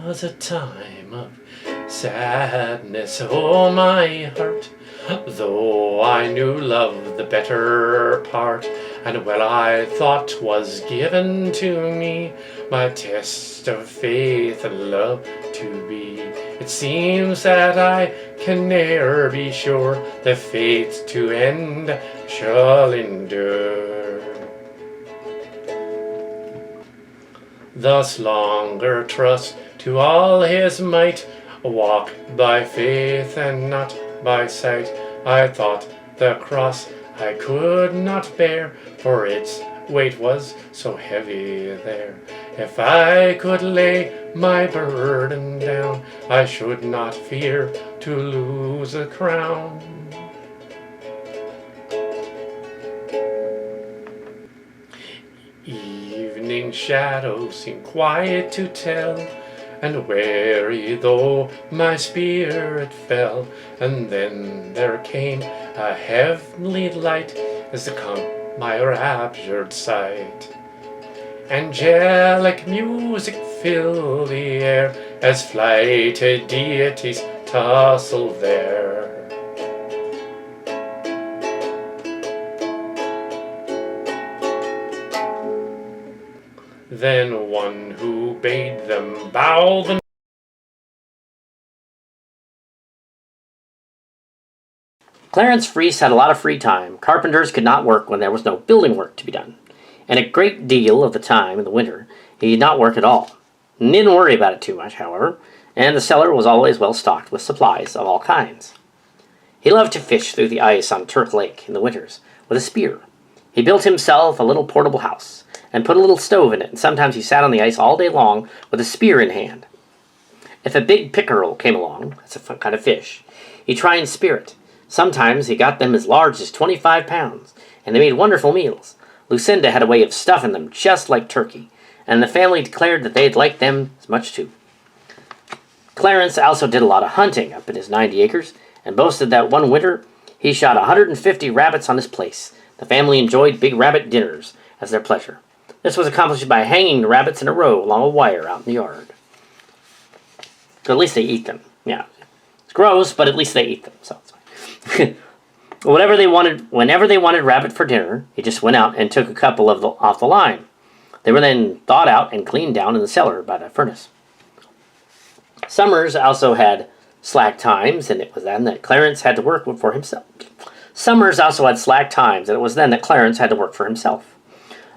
was a time of sadness, oh my heart, though I knew love the better part, and well I thought was given to me my test of faith and love to be. It seems that I can ne'er be sure the fate to end shall endure. Thus longer trust to all his might, walk by faith and not by sight. I thought the cross I could not bear, for its weight was so heavy there. If I could lay my burden down, I should not fear to lose a crown. Evening shadows seem quiet to tell, and weary though my spirit fell, and then there came a heavenly light as to come my raptured sight. Angelic music filled the air as flighted deities tussled there. Then one who bade them bow the Clarence Freese had a lot of free time. Carpenters could not work when there was no building work to be done. And a great deal of the time in the winter, he did not work at all. He didn't worry about it too much, however, and the cellar was always well stocked with supplies of all kinds. He loved to fish through the ice on Turk Lake in the winters with a spear. He built himself a little portable house and put a little stove in it, and sometimes he sat on the ice all day long with a spear in hand. If a big pickerel came along, that's a kind of fish, he'd try and spear it. Sometimes he got them as large as 25 pounds, and they made wonderful meals. Lucinda had a way of stuffing them just like turkey, and the family declared that they'd like them as much too. Clarence also did a lot of hunting up in his 90 acres, and boasted that one winter he shot 150 rabbits on his place. The family enjoyed big rabbit dinners as their pleasure. This was accomplished by hanging the rabbits in a row along a wire out in the yard. So at least they eat them. Yeah, it's gross, but at least they eat them. So it's fine. Whenever they wanted rabbit for dinner, he just went out and took a couple off the line. They were then thawed out and cleaned down in the cellar by the furnace. Summers also had slack times, and it was then that Clarence had to work for himself. Summers also had slack times, and it was then that Clarence had to work for himself.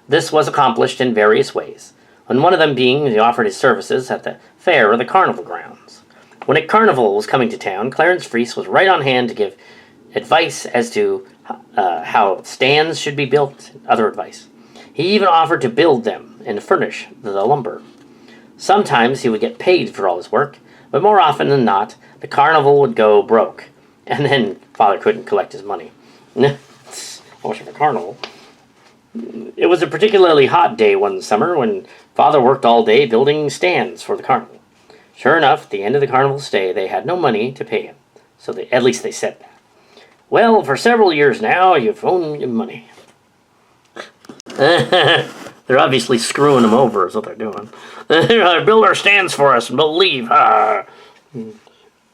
This was accomplished in various ways, and one of them being he offered his services at the fair or the carnival grounds. When a carnival was coming to town, Clarence Freese was right on hand to give advice as to how stands should be built, and other advice. He even offered to build them and furnish the lumber. Sometimes he would get paid for all his work, but more often than not, the carnival would go broke, and then Father couldn't collect his money. Much of a carnival. It was a particularly hot day one summer when Father worked all day building stands for the carnival. Sure enough, at the end of the carnival's day, they had no money to pay him. So at least they said that. Well, for several years now, you've owned your money. They're obviously screwing him over is what they're doing. Build our stands for us and we'll leave.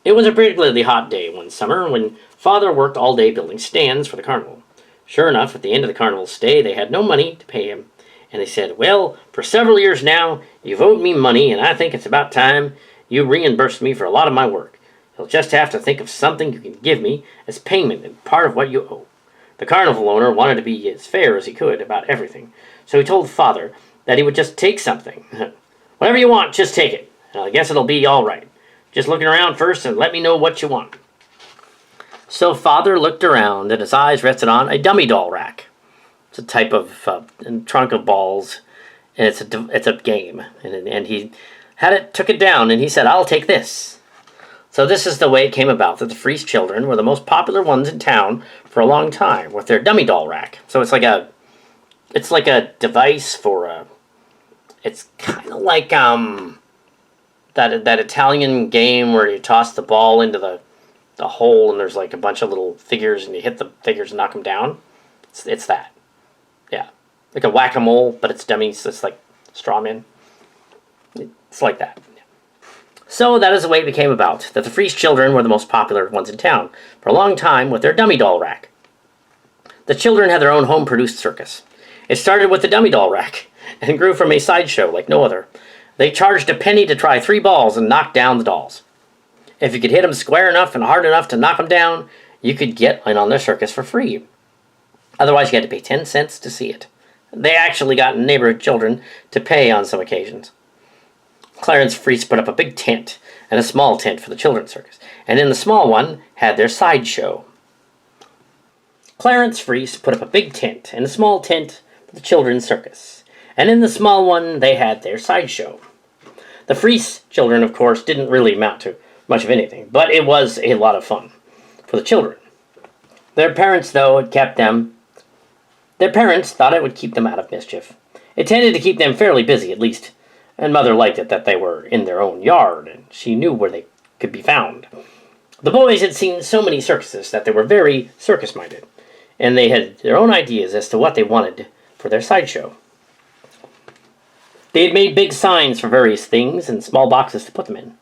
It was a particularly hot day one summer when Father worked all day building stands for the carnival. Sure enough, at the end of the carnival's stay, they had no money to pay him. And they said, well, for several years now, you've owed me money, and I think it's about time you reimbursed me for a lot of my work. You'll just have to think of something you can give me as payment and part of what you owe. The carnival owner wanted to be as fair as he could about everything, so he told Father that he would just take something. Whatever you want, just take it. And I guess it'll be all right. Just looking around first and let me know what you want. So Father looked around, and his eyes rested on a dummy doll rack. It's a type of trunk of balls, and it's a game. And he took it down, and he said, "I'll take this." So this is the way it came about that the Freese children were the most popular ones in town for a long time with their dummy doll rack. So it's like a device for it's kind of like that Italian game where you toss the ball into the hole and there's like a bunch of little figures and you hit the figures and knock them down. It's that. Yeah. Like a whack-a-mole, but it's dummies. It's like straw men. It's like that. So that is the way it became about, that the Freeze children were the most popular ones in town, for a long time with their dummy doll rack. The children had their own home-produced circus. It started with the dummy doll rack, and grew from a sideshow like no other. They charged a penny to try 3 balls and knock down the dolls. If you could hit them square enough and hard enough to knock them down, you could get in on their circus for free. Otherwise, you had to pay 10 cents to see it. They actually got neighborhood children to pay on some occasions. Clarence Freese put up a big tent and a small tent for the children's circus, and in the small one had their sideshow. Clarence Freese put up a big tent and a small tent for the children's circus, and in the small one they had their sideshow. The Freese children, of course, didn't really amount to much of anything, but it was a lot of fun for the children. Their parents, though, had kept them. Their parents thought it would keep them out of mischief. It tended to keep them fairly busy, at least, and Mother liked it that they were in their own yard, and she knew where they could be found. The boys had seen so many circuses that they were very circus-minded, and they had their own ideas as to what they wanted for their sideshow. They had made big signs for various things and small boxes to put them in.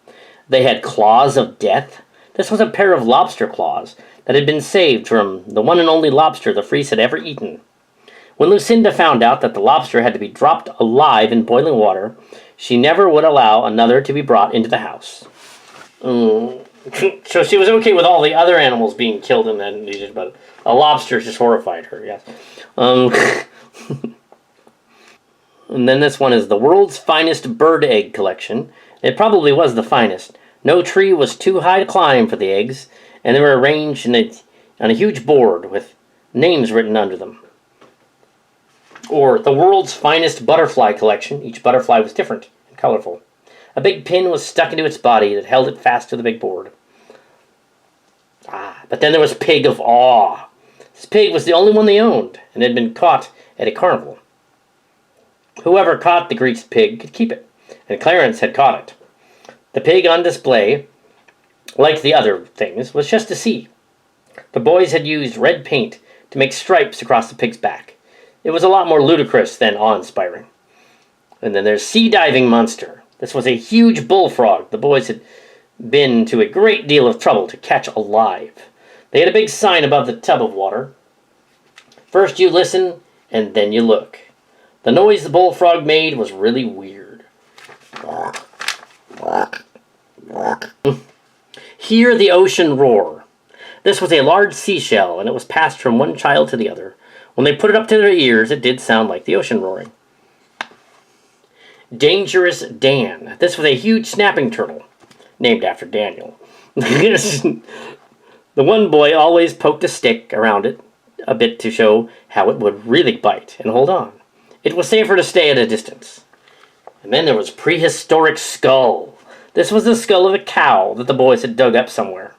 They had claws of death. This was a pair of lobster claws that had been saved from the one and only lobster the Freese had ever eaten. When Lucinda found out that the lobster had to be dropped alive in boiling water, she never would allow another to be brought into the house. So she was okay with all the other animals being killed and then eaten, but a lobster just horrified her, yes. And then this one is the world's finest bird egg collection. It probably was the finest. No tree was too high to climb for the eggs, and they were arranged on a huge board with names written under them. Or the world's finest butterfly collection. Each butterfly was different and colorful. A big pin was stuck into its body that held it fast to the big board. But then there was Pig of Awe. This pig was the only one they owned, and had been caught at a carnival. Whoever caught the greased pig could keep it, and Clarence had caught it. The pig on display, like the other things, was just to see. The boys had used red paint to make stripes across the pig's back. It was a lot more ludicrous than awe-inspiring. And then there's Sea Diving Monster. This was a huge bullfrog the boys had been to a great deal of trouble to catch alive. They had a big sign above the tub of water. First you listen, and then you look. The noise the bullfrog made was really weird. Hear the ocean roar. This was a large seashell, and it was passed from one child to the other. When they put it up to their ears, it did sound like the ocean roaring. Dangerous Dan. This was a huge snapping turtle, named after Daniel. The one boy always poked a stick around it a bit to show how it would really bite and hold on. It was safer to stay at a distance. And then there was Prehistoric Skull. This was the skull of a cow that the boys had dug up somewhere.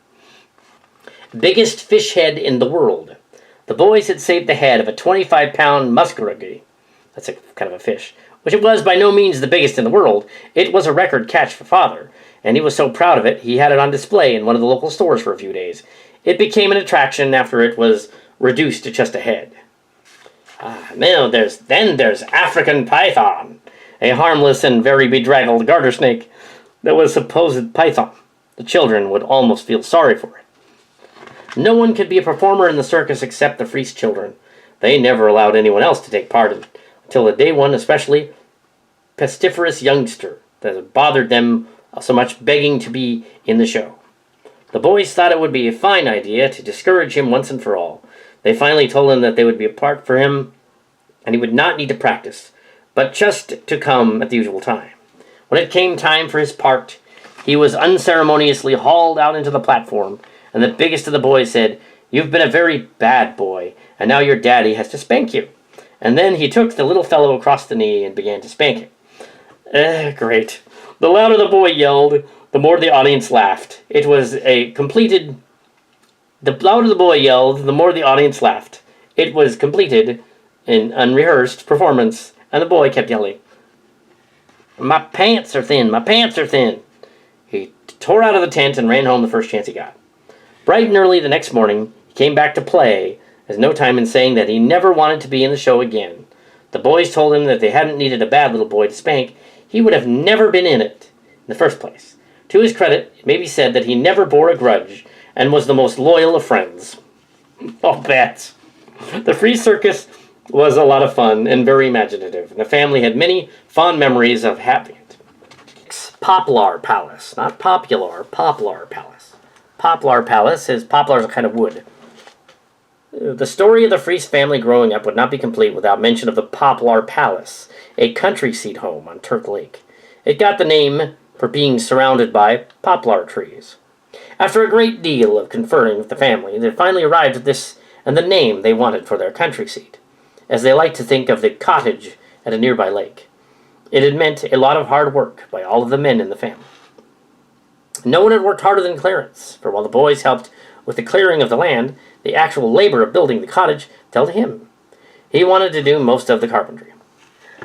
Biggest fish head in the world. The boys had saved the head of a 25-pound muskaragi. That's a kind of a fish. Which it was by no means the biggest in the world. It was a record catch for Father, and he was so proud of it he had it on display in one of the local stores for a few days. It became an attraction after it was reduced to just a head. Then there's African Python, a harmless and very bedraggled garter snake that was supposed python. The children would almost feel sorry for it. No one could be a performer in the circus except the Freese children. They never allowed anyone else to take part in it, until the day one especially pestiferous youngster that bothered them so much begging to be in the show. The boys thought it would be a fine idea to discourage him once and for all. They finally told him that they would be a part for him, and he would not need to practice, but just to come at the usual time. When it came time for his part, he was unceremoniously hauled out into the platform, and the biggest of the boys said, "You've been a very bad boy, and now your daddy has to spank you." And then he took the little fellow across the knee and began to spank him. Great. The louder the boy yelled, the more the audience laughed. It was a completed... The louder the boy yelled, the more the audience laughed. It was completed an unrehearsed performance, and the boy kept yelling, "My pants are thin, my pants are thin." He tore out of the tent and ran home the first chance he got. Bright and early the next morning, he came back to play, as no time in saying that he never wanted to be in the show again. The boys told him that if they hadn't needed a bad little boy to spank, he would have never been in it in the first place. To his credit, it may be said that he never bore a grudge and was the most loyal of friends. Oh, bats. The free circus was a lot of fun and very imaginative, and the family had many fond memories of having it. Poplar Palace, not popular, Poplar Palace. Poplar Palace is poplar's a kind of wood. The story of the Freese family growing up would not be complete without mention of the Poplar Palace, a country seat home on Turk Lake. It got the name for being surrounded by poplar trees. After a great deal of conferring with the family, they finally arrived at this and the name they wanted for their country seat, as they liked to think of the cottage at a nearby lake. It had meant a lot of hard work by all of the men in the family. No one had worked harder than Clarence, for while the boys helped with the clearing of the land, the actual labor of building the cottage fell to him. He wanted to do most of the carpentry.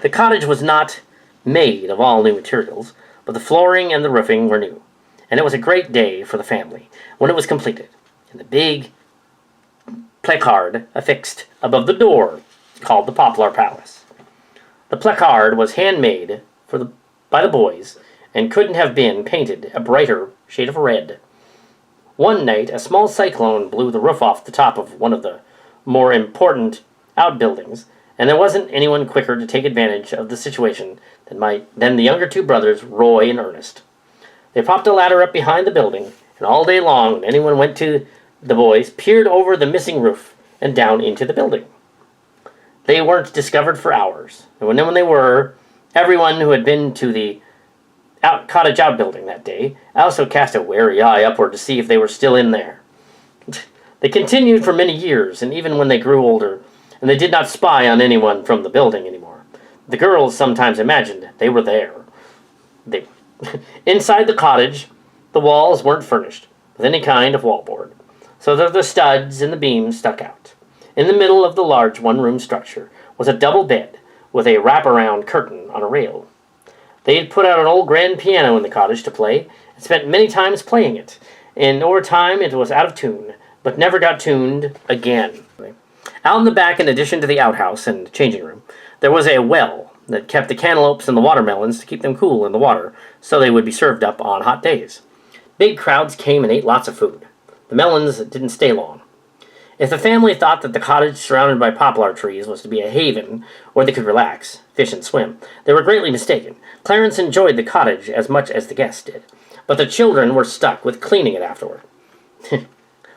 The cottage was not made of all new materials, but the flooring and the roofing were new, and it was a great day for the family when it was completed, and the big placard affixed above the door called the Poplar Palace. The placard was handmade by the boys and couldn't have been painted a brighter shade of red. One night, a small cyclone blew the roof off the top of one of the more important outbuildings, and there wasn't anyone quicker to take advantage of the situation than the younger two brothers, Roy and Ernest. They popped a ladder up behind the building, and all day long, when anyone went to the boys, peered over the missing roof and down into the building. They weren't discovered for hours, and when they were, everyone who had been to the cottage outbuilding that day also cast a wary eye upward to see if they were still in there. They continued for many years, and even when they grew older, and they did not spy on anyone from the building anymore. The girls sometimes imagined they were there. Inside the cottage, the walls weren't furnished with any kind of wallboard, so that the studs and the beams stuck out. In the middle of the large one-room structure was a double bed with a wraparound curtain on a rail. They had put out an old grand piano in the cottage to play, and spent many times playing it, and over time it was out of tune, but never got tuned again. Out in the back, in addition to the outhouse and changing room, there was a well that kept the cantaloupes and the watermelons to keep them cool in the water, so they would be served up on hot days. Big crowds came and ate lots of food. The melons didn't stay long. If the family thought that the cottage surrounded by poplar trees was to be a haven where they could relax, fish, and swim, they were greatly mistaken. Clarence enjoyed the cottage as much as the guests did, but the children were stuck with cleaning it afterward.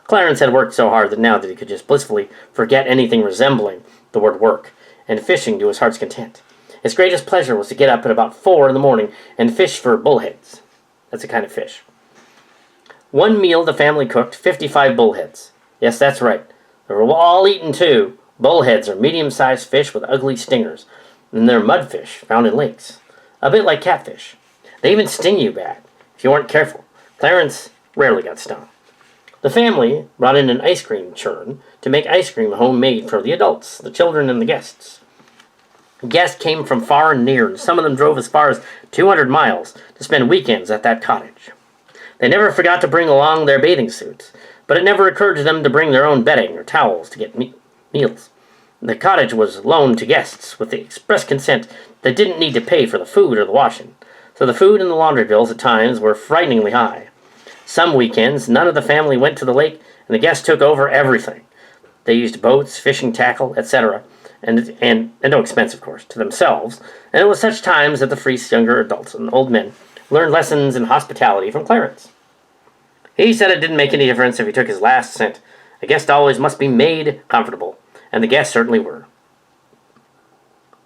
Clarence had worked so hard that now that he could just blissfully forget anything resembling the word work, and fishing to his heart's content. His greatest pleasure was to get up at about 4 in the morning and fish for bullheads. That's a kind of fish. One meal the family cooked 55 bullheads. Yes, that's right. They were all eaten too. Bullheads are medium-sized fish with ugly stingers, and they're mudfish found in lakes. A bit like catfish. They even sting you bad, if you weren't careful. Clarence rarely got stung. The family brought in an ice cream churn to make ice cream homemade for the adults, the children, and the guests. Guests came from far and near, and some of them drove as far as 200 miles to spend weekends at that cottage. They never forgot to bring along their bathing suits, but it never occurred to them to bring their own bedding or towels to get meals. The cottage was loaned to guests with the express consent they didn't need to pay for the food or the washing, so the food and the laundry bills at times were frighteningly high. Some weekends, none of the family went to the lake, and the guests took over everything. They used boats, fishing tackle, etc., and no expense, of course, to themselves, and it was such times that the Freese younger adults and old men learned lessons in hospitality from Clarence. He said it didn't make any difference if he took his last cent. A guest always must be made comfortable, and the guests certainly were.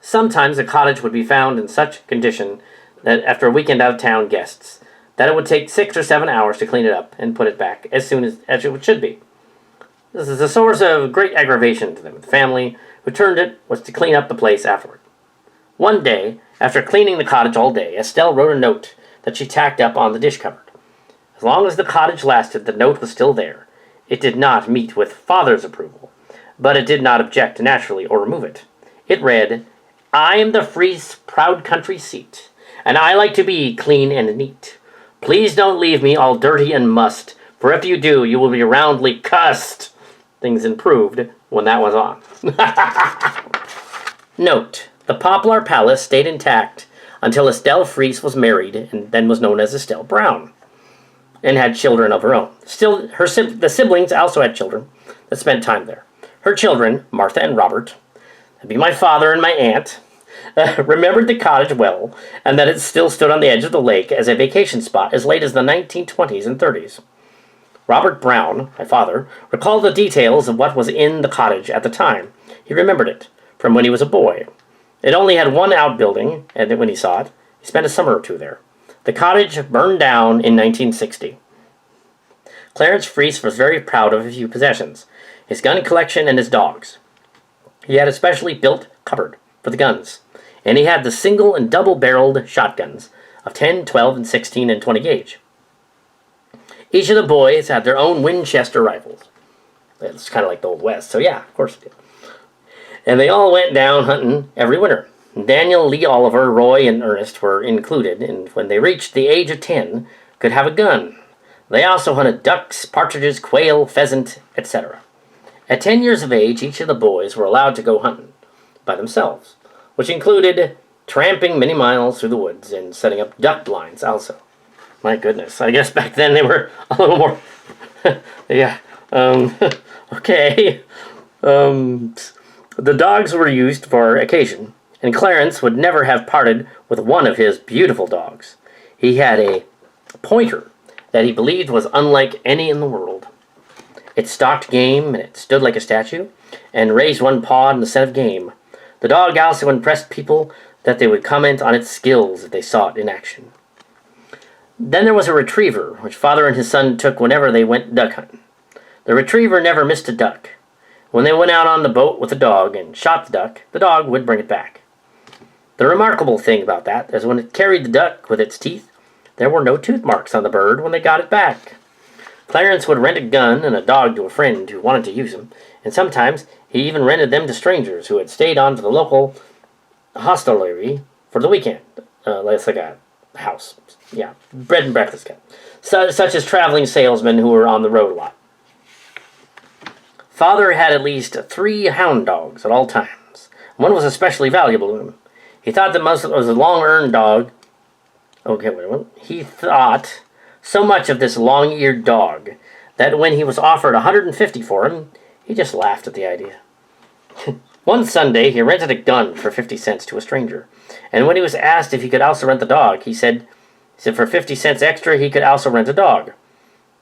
Sometimes the cottage would be found in such condition that after a weekend out-of-town guests, that it would take 6 or 7 hours to clean it up and put it back as soon as it should be. This is a source of great aggravation to them. The family who turned it was to clean up the place afterward. One day, after cleaning the cottage all day, Estelle wrote a note that she tacked up on the dish cupboard. As long as the cottage lasted, the note was still there. It did not meet with Father's approval, but it did not object naturally or remove it. It read, "I am the Freese proud country seat, and I like to be clean and neat. Please don't leave me all dirty and mussed, for if you do, you will be roundly cussed." Things improved when that was on. Note, the Poplar Palace stayed intact until Estelle Freese was married and then was known as Estelle Brown. and had children of her own. Still, the siblings also had children that spent time there. Her children, Martha and Robert, that'd be my father and my aunt, remembered the cottage well, and that it still stood on the edge of the lake as a vacation spot as late as the 1920s and 30s. Robert Brown, my father, recalled the details of what was in the cottage at the time. He remembered it from when he was a boy. It only had one outbuilding, and when he saw it, he spent a summer or two there. The cottage burned down in 1960. Clarence Freese was very proud of a few possessions, his gun collection and his dogs. He had a specially built cupboard for the guns, and he had the single and double-barreled shotguns of 10, 12, and 16 and 20 gauge. Each of the boys had their own Winchester rifles. It's kind of like the Old West, so yeah, of course it did. And they all went down hunting every winter. Daniel, Lee Oliver, Roy, and Ernest were included, and when they reached the age of 10, could have a gun. They also hunted ducks, partridges, quail, pheasant, etc. At 10 years of age, each of the boys were allowed to go hunting by themselves, which included tramping many miles through the woods and setting up duck blinds also. My goodness, I guess back then they were a little more... yeah, okay. The dogs were used for occasion, and Clarence would never have parted with one of his beautiful dogs. He had a pointer that he believed was unlike any in the world. It stalked game, and it stood like a statue, and raised one paw in the scent of game. The dog also impressed people that they would comment on its skills if they saw it in action. Then there was a retriever, which father and his son took whenever they went duck hunting. The retriever never missed a duck. When they went out on the boat with the dog and shot the dog would bring it back. The remarkable thing about that is when it carried the duck with its teeth, there were no tooth marks on the bird when they got it back. Clarence would rent a gun and a dog to a friend who wanted to use them, and sometimes he even rented them to strangers who had stayed on to the local hostelry for the weekend. It's like a house. Yeah, bread and breakfast kind. Such as traveling salesmen who were on the road a lot. Father had at least 3 hound dogs at all times. One was especially valuable to him. He thought that most was a long-eared dog. Okay, wait a minute. He thought so much of this long-eared dog that when he was offered $150 for him, he just laughed at the idea. One Sunday, he rented a gun for 50 cents to a stranger, and when he was asked if he could also rent the dog, he said for 50 cents extra, he could also rent a dog.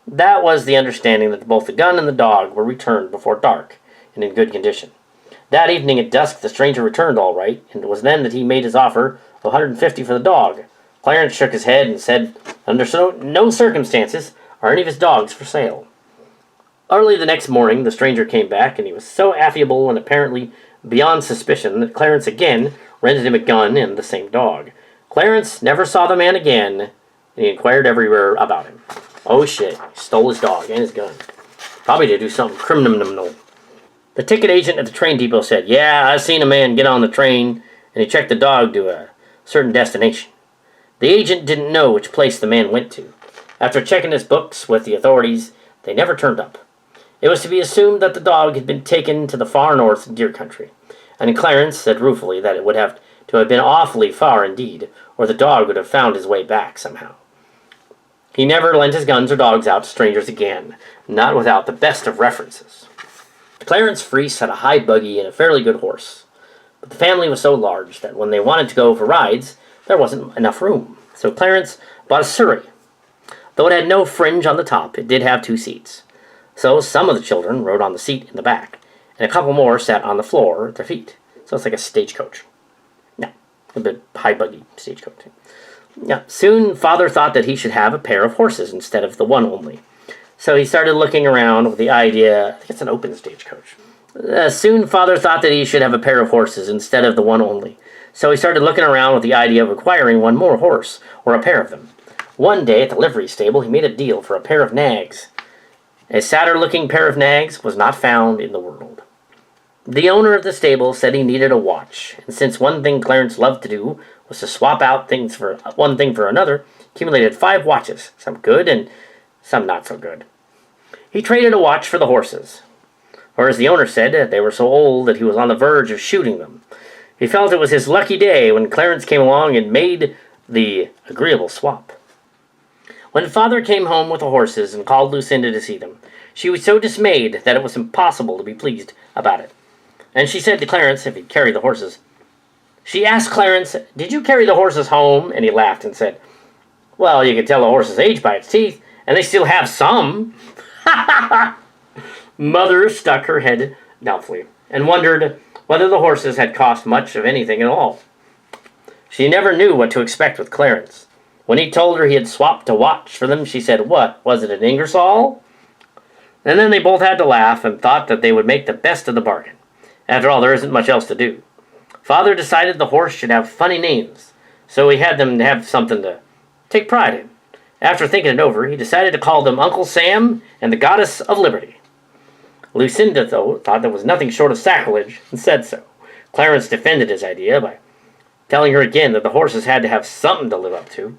That was the understanding that both the gun and the dog were returned before dark and in good condition. That evening at dusk, the stranger returned all right, and it was then that he made his offer of $150 for the dog. Clarence shook his head and said, under no circumstances are any of his dogs for sale. Early the next morning, the stranger came back, and he was so affable and apparently beyond suspicion that Clarence again rented him a gun and the same dog. Clarence never saw the man again, and he inquired everywhere about him. Oh shit, he stole his dog and his gun. Probably to do something criminal. The ticket agent at the train depot said, yeah, I seen a man get on the train, and he checked the dog to a certain destination. The agent didn't know which place the man went to. After checking his books with the authorities, they never turned up. It was to be assumed that the dog had been taken to the far north deer country, and Clarence said ruefully that it would have to have been awfully far indeed, or the dog would have found his way back somehow. He never lent his guns or dogs out to strangers again, not without the best of references. Clarence Freese had a high buggy and a fairly good horse, but the family was so large that when they wanted to go for rides, there wasn't enough room. So Clarence bought a surrey. Though it had no fringe on the top, it did have 2 seats. So some of the children rode on the seat in the back, and a couple more sat on the floor at their feet. So it's like a stagecoach. No, a bit high buggy stagecoach. Now, soon Father thought that he should have a pair of horses instead of the one only. So he started looking around with the idea, I think it's an open stagecoach. Soon Father thought that he should have a pair of horses instead of the one only. So he started looking around with the idea of acquiring one more horse, or a pair of them. One day at the livery stable, he made a deal for a pair of nags. A sadder-looking pair of nags was not found in the world. The owner of the stable said he needed a watch, and since one thing Clarence loved to do was to swap out things for one thing for another, accumulated 5 watches, some good and some not so good. He traded a watch for the horses, or as the owner said, they were so old that he was on the verge of shooting them. He felt it was his lucky day when Clarence came along and made the agreeable swap. When Father came home with the horses and called Lucinda to see them, she was so dismayed that it was impossible to be pleased about it. And she said to Clarence if he'd carry the horses. She asked Clarence, "Did you carry the horses home?" And he laughed and said, "Well, you can tell a horse's age by its teeth, and they still have some." Mother stuck her head doubtfully and wondered whether the horses had cost much of anything at all. She never knew what to expect with Clarence. When he told her he had swapped a watch for them, she said, "What, was it an Ingersoll?" And then they both had to laugh and thought that they would make the best of the bargain. After all, there isn't much else to do. Father decided the horse should have funny names, so he had them to have something to take pride in. After thinking it over, he decided to call them Uncle Sam and the Goddess of Liberty. Lucinda, though, thought there was nothing short of sacrilege, and said so. Clarence defended his idea by telling her again that the horses had to have something to live up to.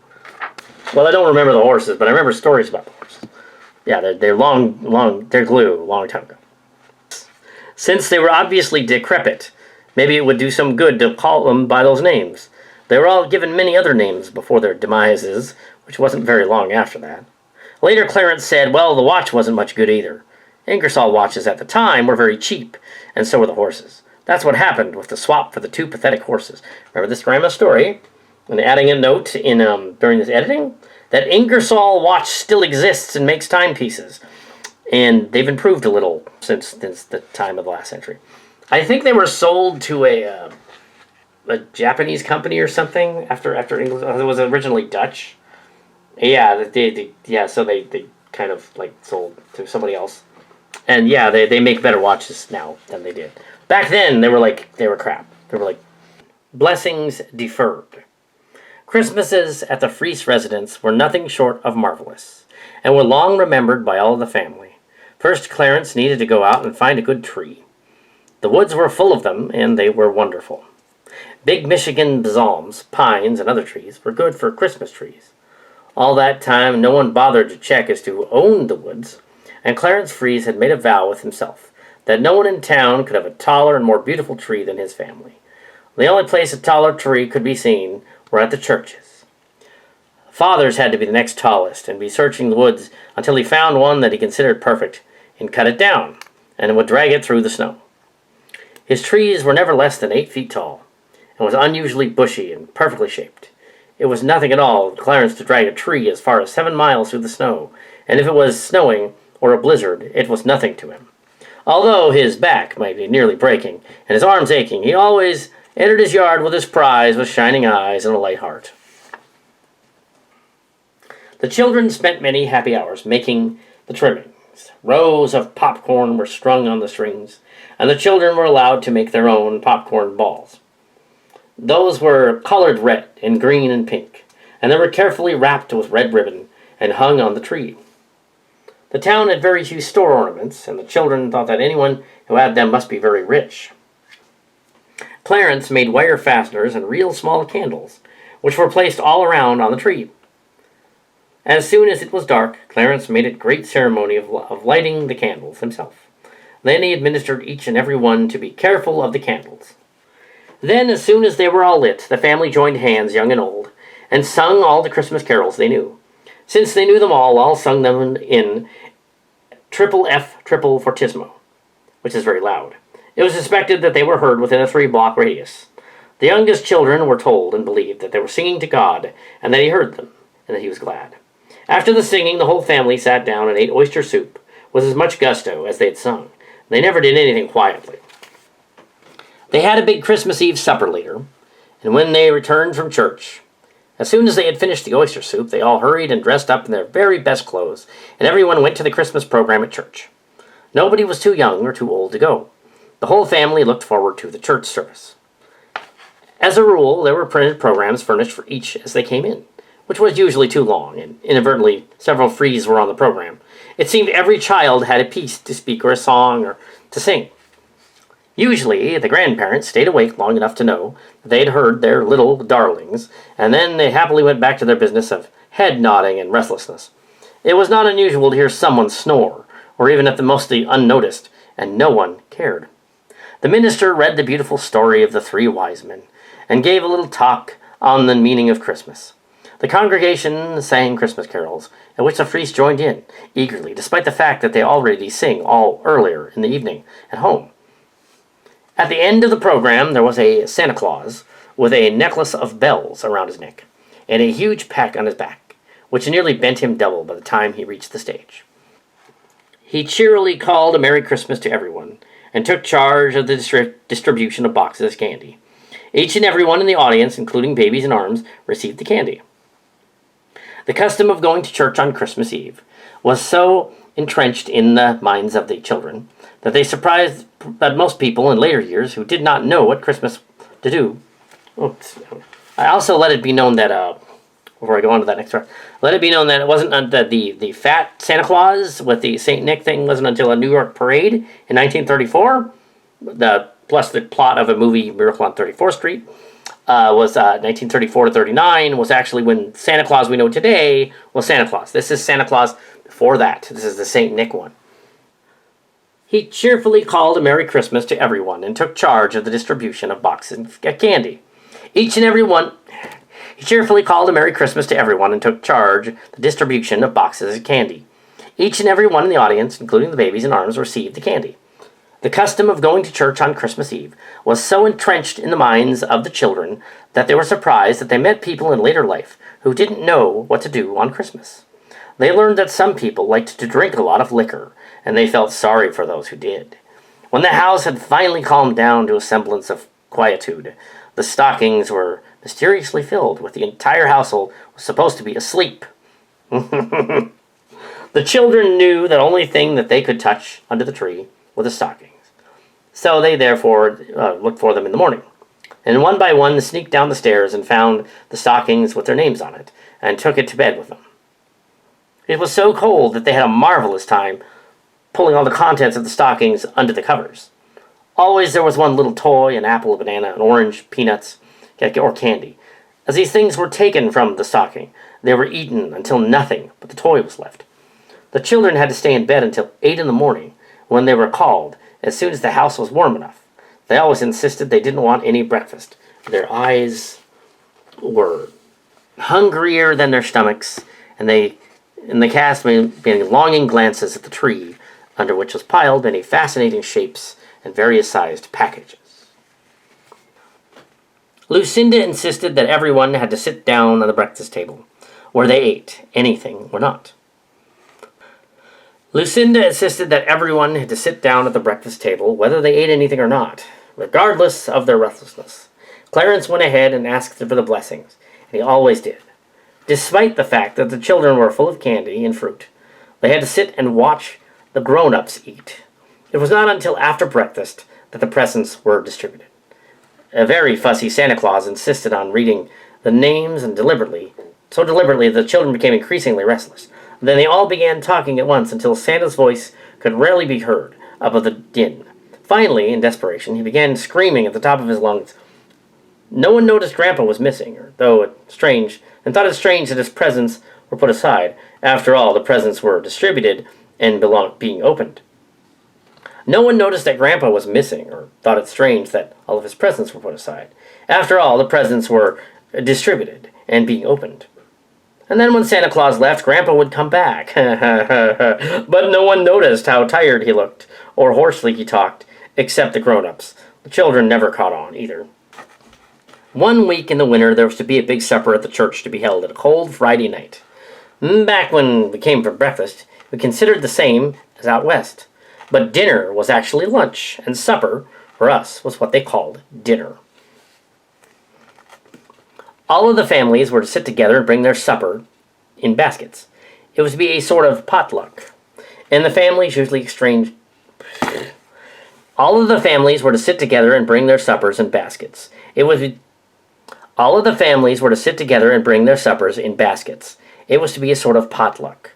Well, I don't remember the horses, but I remember stories about the horses. Yeah, they're glue, a long time ago. Since they were obviously decrepit, maybe it would do some good to call them by those names. They were all given many other names before their demises, which wasn't very long after that. Later, Clarence said, well, the watch wasn't much good either. Ingersoll watches at the time were very cheap, and so were the horses. That's what happened with the swap for the two pathetic horses. Remember this grandma story? And adding a note in during this editing that Ingersoll watch still exists and makes timepieces, and they've improved a little since the time of the last century. I think they were sold to a Japanese company or something after Ingersoll. It was originally Dutch. Yeah, so they kind of like sold to somebody else. And yeah, they make better watches now than they did. Back then, they were crap. They were like blessings deferred. Christmases at the Freese residence were nothing short of marvelous, and were long remembered by all the family. First, Clarence needed to go out and find a good tree. The woods were full of them, and they were wonderful. Big Michigan balsams, pines, and other trees were good for Christmas trees. All that time, no one bothered to check as to who owned the woods, and Clarence Freese had made a vow with himself that no one in town could have a taller and more beautiful tree than his family. The only place a taller tree could be seen were at the churches. Father's had to be the next tallest, and be searching the woods until he found one that he considered perfect, and cut it down, and would drag it through the snow. His trees were never less than 8 feet tall, and was unusually bushy and perfectly shaped. It was nothing at all to Clarence to drag a tree as far as 7 miles through the snow, and if it was snowing or a blizzard, it was nothing to him. Although his back might be nearly breaking, and his arms aching, he always entered his yard with his prize with shining eyes and a light heart. The children spent many happy hours making the trimmings. Rows of popcorn were strung on the strings, and the children were allowed to make their own popcorn balls. Those were colored red and green and pink, and they were carefully wrapped with red ribbon and hung on the tree. The town had very few store ornaments, and the children thought that anyone who had them must be very rich. Clarence made wire fasteners and real small candles, which were placed all around on the tree. As soon as it was dark, Clarence made a great ceremony of lighting the candles himself. Then he administered each and every one to be careful of the candles. Then, as soon as they were all lit, the family joined hands, young and old, and sung all the Christmas carols they knew. Since they knew them all sung them in triple F triple fortissimo, which is very loud. It was suspected that they were heard within a 3-block radius. The youngest children were told and believed that they were singing to God, and that he heard them, and that he was glad. After the singing, the whole family sat down and ate oyster soup with as much gusto as they had sung. They never did anything quietly. They had a big Christmas Eve supper later, and when they returned from church, as soon as they had finished the oyster soup, they all hurried and dressed up in their very best clothes, and everyone went to the Christmas program at church. Nobody was too young or too old to go. The whole family looked forward to the church service. As a rule, there were printed programs furnished for each as they came in, which was usually too long, and inadvertently several Frees were on the program. It seemed every child had a piece to speak or a song or to sing. Usually, the grandparents stayed awake long enough to know that they had heard their little darlings, and then they happily went back to their business of head nodding and restlessness. It was not unusual to hear someone snore, or even at the mostly unnoticed, and no one cared. The minister read the beautiful story of the 3 wise men, and gave a little talk on the meaning of Christmas. The congregation sang Christmas carols, in which the Frees joined in, eagerly, despite the fact that they already sing all earlier in the evening at home. At the end of the program, there was a Santa Claus with a necklace of bells around his neck, and a huge pack on his back, which nearly bent him double by the time he reached the stage. He cheerily called a Merry Christmas to everyone, and took charge of the distribution of boxes of candy. Each and every one in the audience, including babies in arms, received the candy. The custom of going to church on Christmas Eve was so entrenched in the minds of the children that they surprised that most people in later years who did not know what Christmas to do. I also let it be known that, before I go on to that next part, let it be known that it wasn't that the fat Santa Claus with the St. Nick thing wasn't until a New York parade in 1934, plus the plot of a movie, Miracle on 34th Street, was 1934 to 39, was actually when Santa Claus we know today was Santa Claus. This is Santa Claus before that. This is the St. Nick one. He cheerfully called a Merry Christmas to everyone and took charge of the distribution of boxes of candy. He cheerfully called a Merry Christmas to everyone and took charge of the distribution of boxes of candy. Each and every one in the audience, including the babies in arms, received the candy. The custom of going to church on Christmas Eve was so entrenched in the minds of the children that they were surprised that they met people in later life who didn't know what to do on Christmas. They learned that some people liked to drink a lot of liquor, and they felt sorry for those who did. When the house had finally calmed down to a semblance of quietude, the stockings were mysteriously filled with the entire household was supposed to be asleep. The children knew the only thing that they could touch under the tree were the stockings. So they therefore looked for them in the morning. And one by one sneaked down the stairs and found the stockings with their names on it, and took it to bed with them. It was so cold that they had a marvelous time pulling all the contents of the stockings under the covers. Always there was one little toy, an apple, a banana, an orange, peanuts, or candy. As these things were taken from the stocking, they were eaten until nothing but the toy was left. The children had to stay in bed until 8 in the morning, when they were called as soon as the house was warm enough. They always insisted they didn't want any breakfast. Their eyes were hungrier than their stomachs, and they cast many longing glances at the tree, under which was piled many fascinating shapes and various sized packages. Lucinda insisted that everyone had to sit down on the breakfast table, where they ate anything or not. Lucinda insisted that everyone had to sit down at the breakfast table, whether they ate anything or not, regardless of their restlessness. Clarence went ahead and asked for the blessings, and he always did. Despite the fact that the children were full of candy and fruit, they had to sit and watch the grown-ups eat. It was not until after breakfast that the presents were distributed. A very fussy Santa Claus insisted on reading the names, and so deliberately the children became increasingly restless. Then they all began talking at once until Santa's voice could rarely be heard above the din. Finally, in desperation, he began screaming at the top of his lungs. No one noticed Grandpa was missing, thought it strange that his presents were put aside. After all, the presents were distributed and being opened. No one noticed that Grandpa was missing, or thought it strange that all of his presents were put aside. After all, the presents were distributed and being opened. And then when Santa Claus left, Grandpa would come back. But no one noticed how tired he looked, or hoarsely he talked, except the grown-ups. The children never caught on, either. One week in the winter, there was to be a big supper at the church to be held at a cold Friday night. Back when we came for breakfast, we considered the same as out west. But dinner was actually lunch, and supper, for us, was what they called dinner. All of the families were to sit together and bring their supper in baskets. It was to be a sort of potluck, and the families usually exchanged. All of the families were to sit together and bring their suppers in baskets. All of the families were to sit together and bring their suppers in baskets. It was to be a sort of potluck,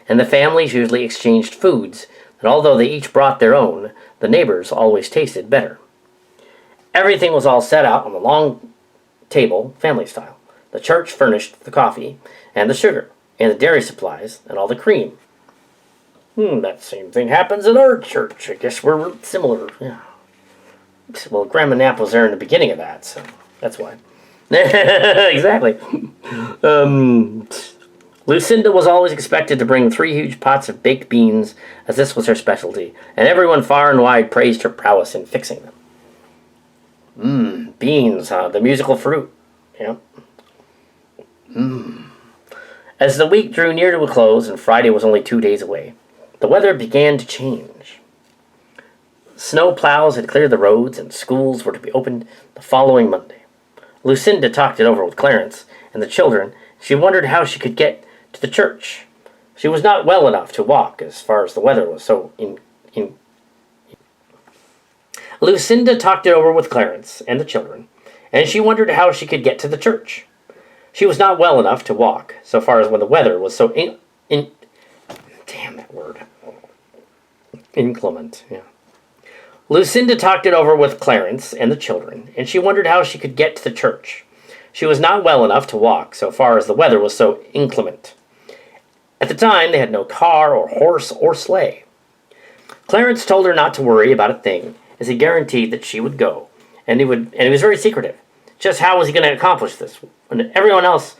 and the families usually exchanged foods, and although they each brought their own, the neighbors always tasted better. Everything was all set out on the long table, family style. The church furnished the coffee, and the sugar, and the dairy supplies, and all the cream. That same thing happens in our church. I guess we're similar. Yeah. Well, Grandma Knapp was there in the beginning of that, so that's why. Exactly. Lucinda was always expected to bring 3 huge pots of baked beans, as this was her specialty, and everyone far and wide praised her prowess in fixing them. Beans, huh? The musical fruit. Yep. As the week drew near to a close and Friday was only 2 days away, the weather began to change. Snow plows had cleared the roads and schools were to be opened the following Monday. Lucinda talked it over with Clarence and the children. She wondered how she could get to the church. She was not well enough to walk as far as the weather was so Lucinda talked it over with Clarence and the children, and she wondered how she could get to the church. She was not well enough to walk so far as when the weather was so damn that word. Inclement, yeah. Lucinda talked it over with Clarence and the children, and she wondered how she could get to the church. She was not well enough to walk so far as the weather was so inclement. At the time, they had no car or horse or sleigh. Clarence told her not to worry about a thing, as he guaranteed that she would go, and he was very secretive. Just how was he going to accomplish this? And everyone else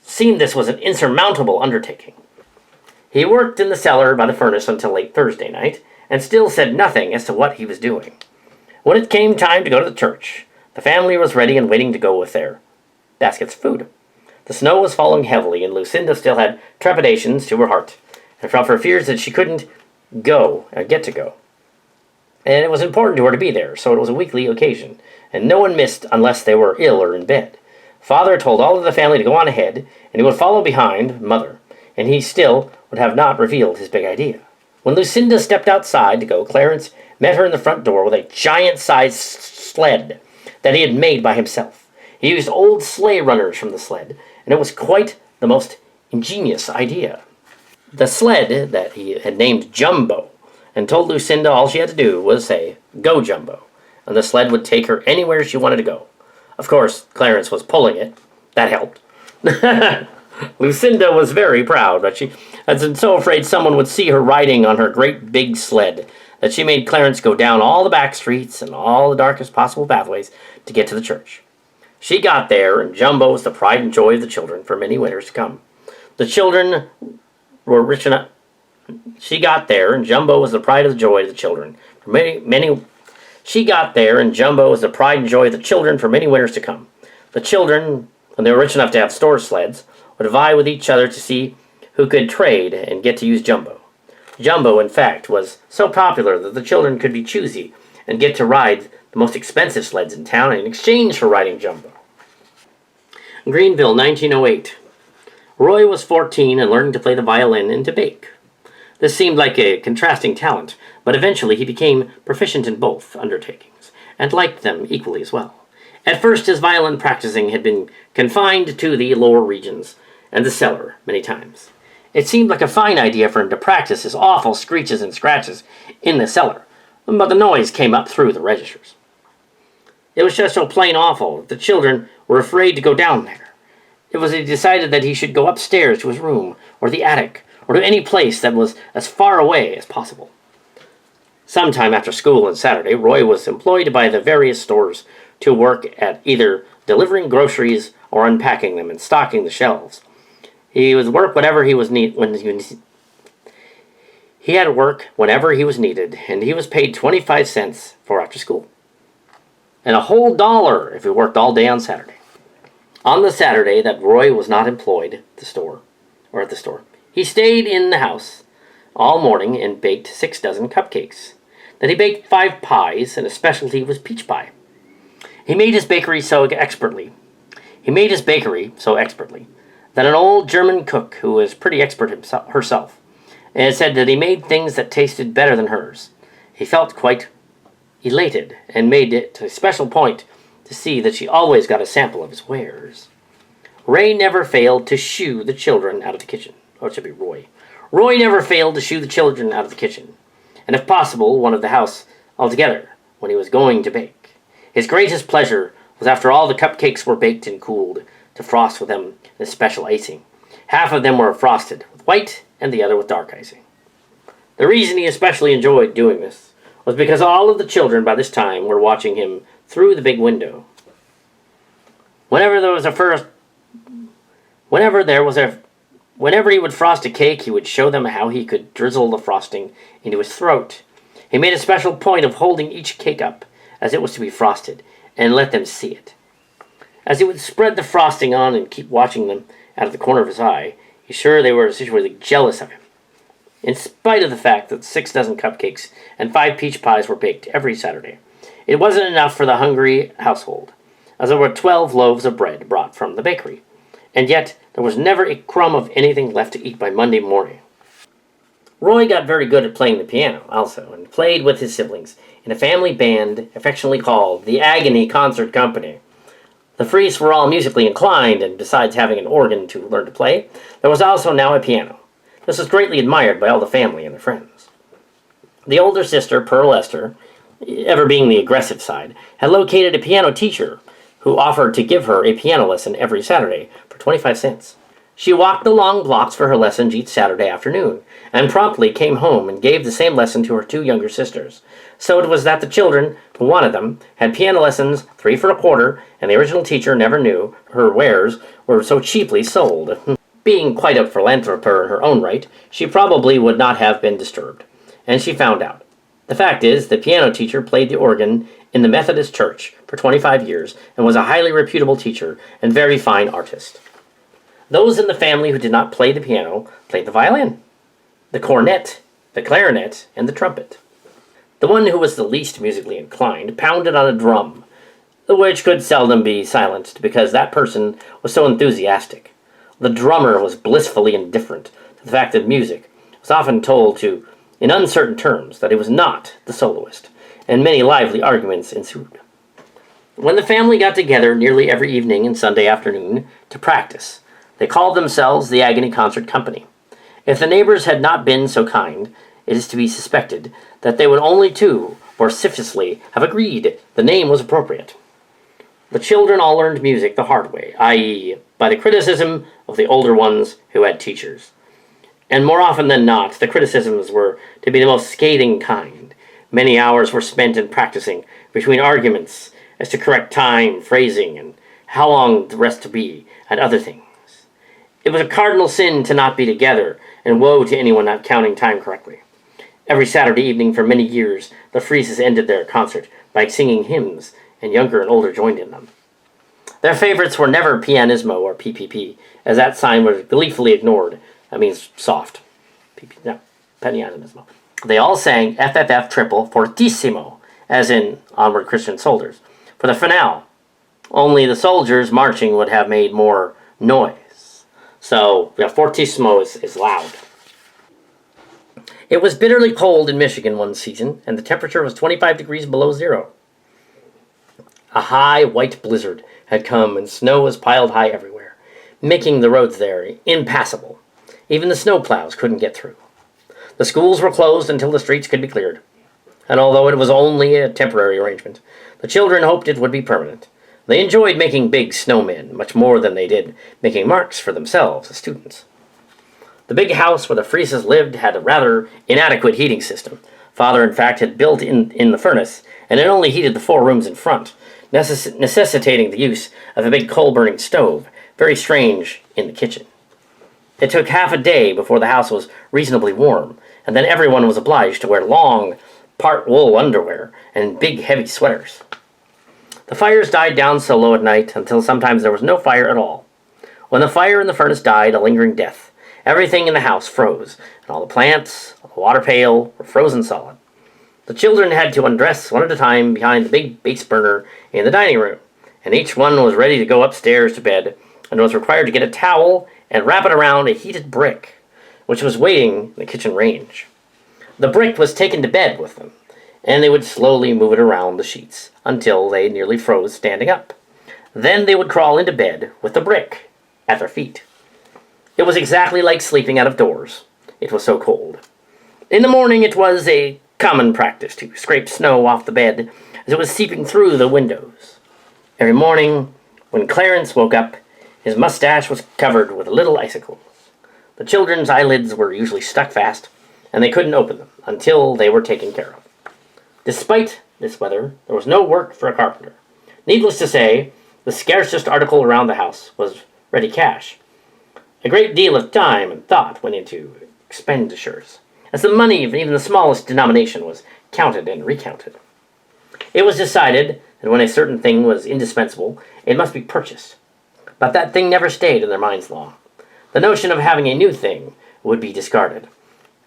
seemed this was an insurmountable undertaking. He worked in the cellar by the furnace until late Thursday night, and still said nothing as to what he was doing. When it came time to go to the church, the family was ready and waiting to go with their baskets of food. The snow was falling heavily, and Lucinda still had trepidations to her heart, and felt her fears that she couldn't get to go. And it was important to her to be there, so it was a weekly occasion, and no one missed unless they were ill or in bed. Father told all of the family to go on ahead, and he would follow behind Mother, and he still would have not revealed his big idea. When Lucinda stepped outside to go, Clarence met her in the front door with a giant-sized sled that he had made by himself. He used old sleigh runners from the sled, and it was quite the most ingenious idea. The sled that he had named Jumbo, and told Lucinda all she had to do was say, "Go, Jumbo," and the sled would take her anywhere she wanted to go. Of course, Clarence was pulling it. That helped. Lucinda was very proud, but she was so afraid someone would see her riding on her great big sled that she made Clarence go down all the back streets and all the darkest possible pathways to get to the church. She got there, and Jumbo was the pride and joy of the children for many winters to come. The children were rich enough. She got there, and Jumbo was the pride of the joy of the children for many. She got there, and Jumbo was the pride and joy of the children for many winters to come. The children, when they were rich enough to have store sleds, would vie with each other to see who could trade and get to use Jumbo. Jumbo, in fact, was so popular that the children could be choosy and get to ride the most expensive sleds in town in exchange for riding Jumbo. Greenville, 1908. Roy was 14 and learning to play the violin and to bake. This seemed like a contrasting talent, but eventually he became proficient in both undertakings, and liked them equally as well. At first his violin practicing had been confined to the lower regions, and the cellar many times. It seemed like a fine idea for him to practice his awful screeches and scratches in the cellar, but the noise came up through the registers. It was just so plain awful that the children were afraid to go down there. It was decided that he should go upstairs to his room, or the attic, or to any place that was as far away as possible. Sometime after school on Saturday, Roy was employed by the various stores to work at either delivering groceries or unpacking them and stocking the shelves. He would work whenever he was He had to work whenever he was needed, and he was paid 25 cents for after school, and a whole $1 if he worked all day on Saturday. On the Saturday that Roy was not employed at the store, he stayed in the house all morning and baked 6 dozen cupcakes. Then he baked 5 pies, and his specialty was peach pie. He made his bakery so expertly that an old German cook, who was pretty expert herself, and said that he made things that tasted better than hers. He felt quite elated, and made it a special point to see that she always got a sample of his wares. Ray never failed to shoo the children out of the kitchen. Or it should be Roy. Roy never failed to shoo the children out of the kitchen, and if possible, one of the house altogether, when he was going to bake. His greatest pleasure was after all the cupcakes were baked and cooled, to frost with them in special icing. Half of them were frosted with white, and the other with dark icing. The reason he especially enjoyed doing this was because all of the children by this time were watching him through the big window. Whenever there was a first, whenever there was a, Whenever he would frost a cake, he would show them how he could drizzle the frosting into his throat. He made a special point of holding each cake up as it was to be frosted, and let them see it. As he would spread the frosting on and keep watching them out of the corner of his eye, he's sure they were secretly jealous of him. In spite of the fact that 6 dozen cupcakes and 5 peach pies were baked every Saturday, it wasn't enough for the hungry household, as there were 12 loaves of bread brought from the bakery, and yet there was never a crumb of anything left to eat by Monday morning. Roy got very good at playing the piano, also, and played with his siblings in a family band affectionately called the Agony Concert Company. The Freese were all musically inclined, and besides having an organ to learn to play, there was also now a piano. This was greatly admired by all the family and their friends. The older sister, Pearl Esther, ever being the aggressive side, had located a piano teacher who offered to give her a piano lesson every Saturday for 25 cents. She walked the long blocks for her lessons each Saturday afternoon, and promptly came home and gave the same lesson to her 2 younger sisters. So it was that the children, who wanted them, had piano lessons 3 for a quarter, and the original teacher never knew her wares were so cheaply sold. Being quite a philanthropist in her own right, she probably would not have been disturbed. And she found out. The fact is, the piano teacher played the organ in the Methodist Church for 25 years, and was a highly reputable teacher and very fine artist. Those in the family who did not play the piano played the violin, the cornet, the clarinet, and the trumpet. The one who was the least musically inclined pounded on a drum, which could seldom be silenced because that person was so enthusiastic. The drummer was blissfully indifferent to the fact that music was often told to, in uncertain terms, that he was not the soloist, and many lively arguments ensued. When the family got together nearly every evening and Sunday afternoon to practice, they called themselves the Agony Concert Company. If the neighbors had not been so kind, it is to be suspected that they would only too vociferously have agreed the name was appropriate. The children all learned music the hard way, i.e., by the criticism of the older ones who had teachers. And more often than not, the criticisms were to be the most scathing kind. Many hours were spent in practicing between arguments as to correct time, phrasing, and how long the rest to be, and other things. It was a cardinal sin to not be together, and woe to anyone not counting time correctly. Every Saturday evening for many years, the Freeses ended their concert by singing hymns, and younger and older joined in them. Their favorites were never pianismo or PPP, as that sign was gleefully ignored. That means soft. Pianismo. They all sang FFF triple fortissimo, as in Onward Christian Soldiers, for the finale. Only the soldiers marching would have made more noise. So, fortissimo is loud. It was bitterly cold in Michigan one season, and the temperature was 25 degrees below zero. A high white blizzard had come, and snow was piled high everywhere, making the roads there impassable. Even the snowplows couldn't get through. The schools were closed until the streets could be cleared. And although it was only a temporary arrangement, the children hoped it would be permanent. They enjoyed making big snowmen much more than they did making marks for themselves as students. The big house where the Freeses lived had a rather inadequate heating system. Father, in fact, had built in the furnace, and it only heated the 4 rooms in front, necessitating the use of a big coal-burning stove, very strange in the kitchen. It took half a day before the house was reasonably warm, and then everyone was obliged to wear long, part-wool underwear and big, heavy sweaters. The fires died down so low at night until sometimes there was no fire at all. When the fire in the furnace died a lingering death, everything in the house froze, and all the plants, the water pail, were frozen solid. The children had to undress one at a time behind the big base burner in the dining room, and each one was ready to go upstairs to bed and was required to get a towel and wrap it around a heated brick, which was waiting in the kitchen range. The brick was taken to bed with them, and they would slowly move it around the sheets until they nearly froze standing up. Then they would crawl into bed with the brick at their feet. It was exactly like sleeping out of doors. It was so cold. In the morning it was a common practice to scrape snow off the bed as it was seeping through the windows. Every morning, when Clarence woke up, his mustache was covered with little icicles. The children's eyelids were usually stuck fast, and they couldn't open them until they were taken care of. Despite this weather, there was no work for a carpenter. Needless to say, The scarcest article around the house was ready cash. A great deal of time and thought went into expenditures, as the money of even the smallest denomination was counted and recounted. It was decided that when a certain thing was indispensable, it must be purchased. But that thing never stayed in their minds long. The notion of having a new thing would be discarded,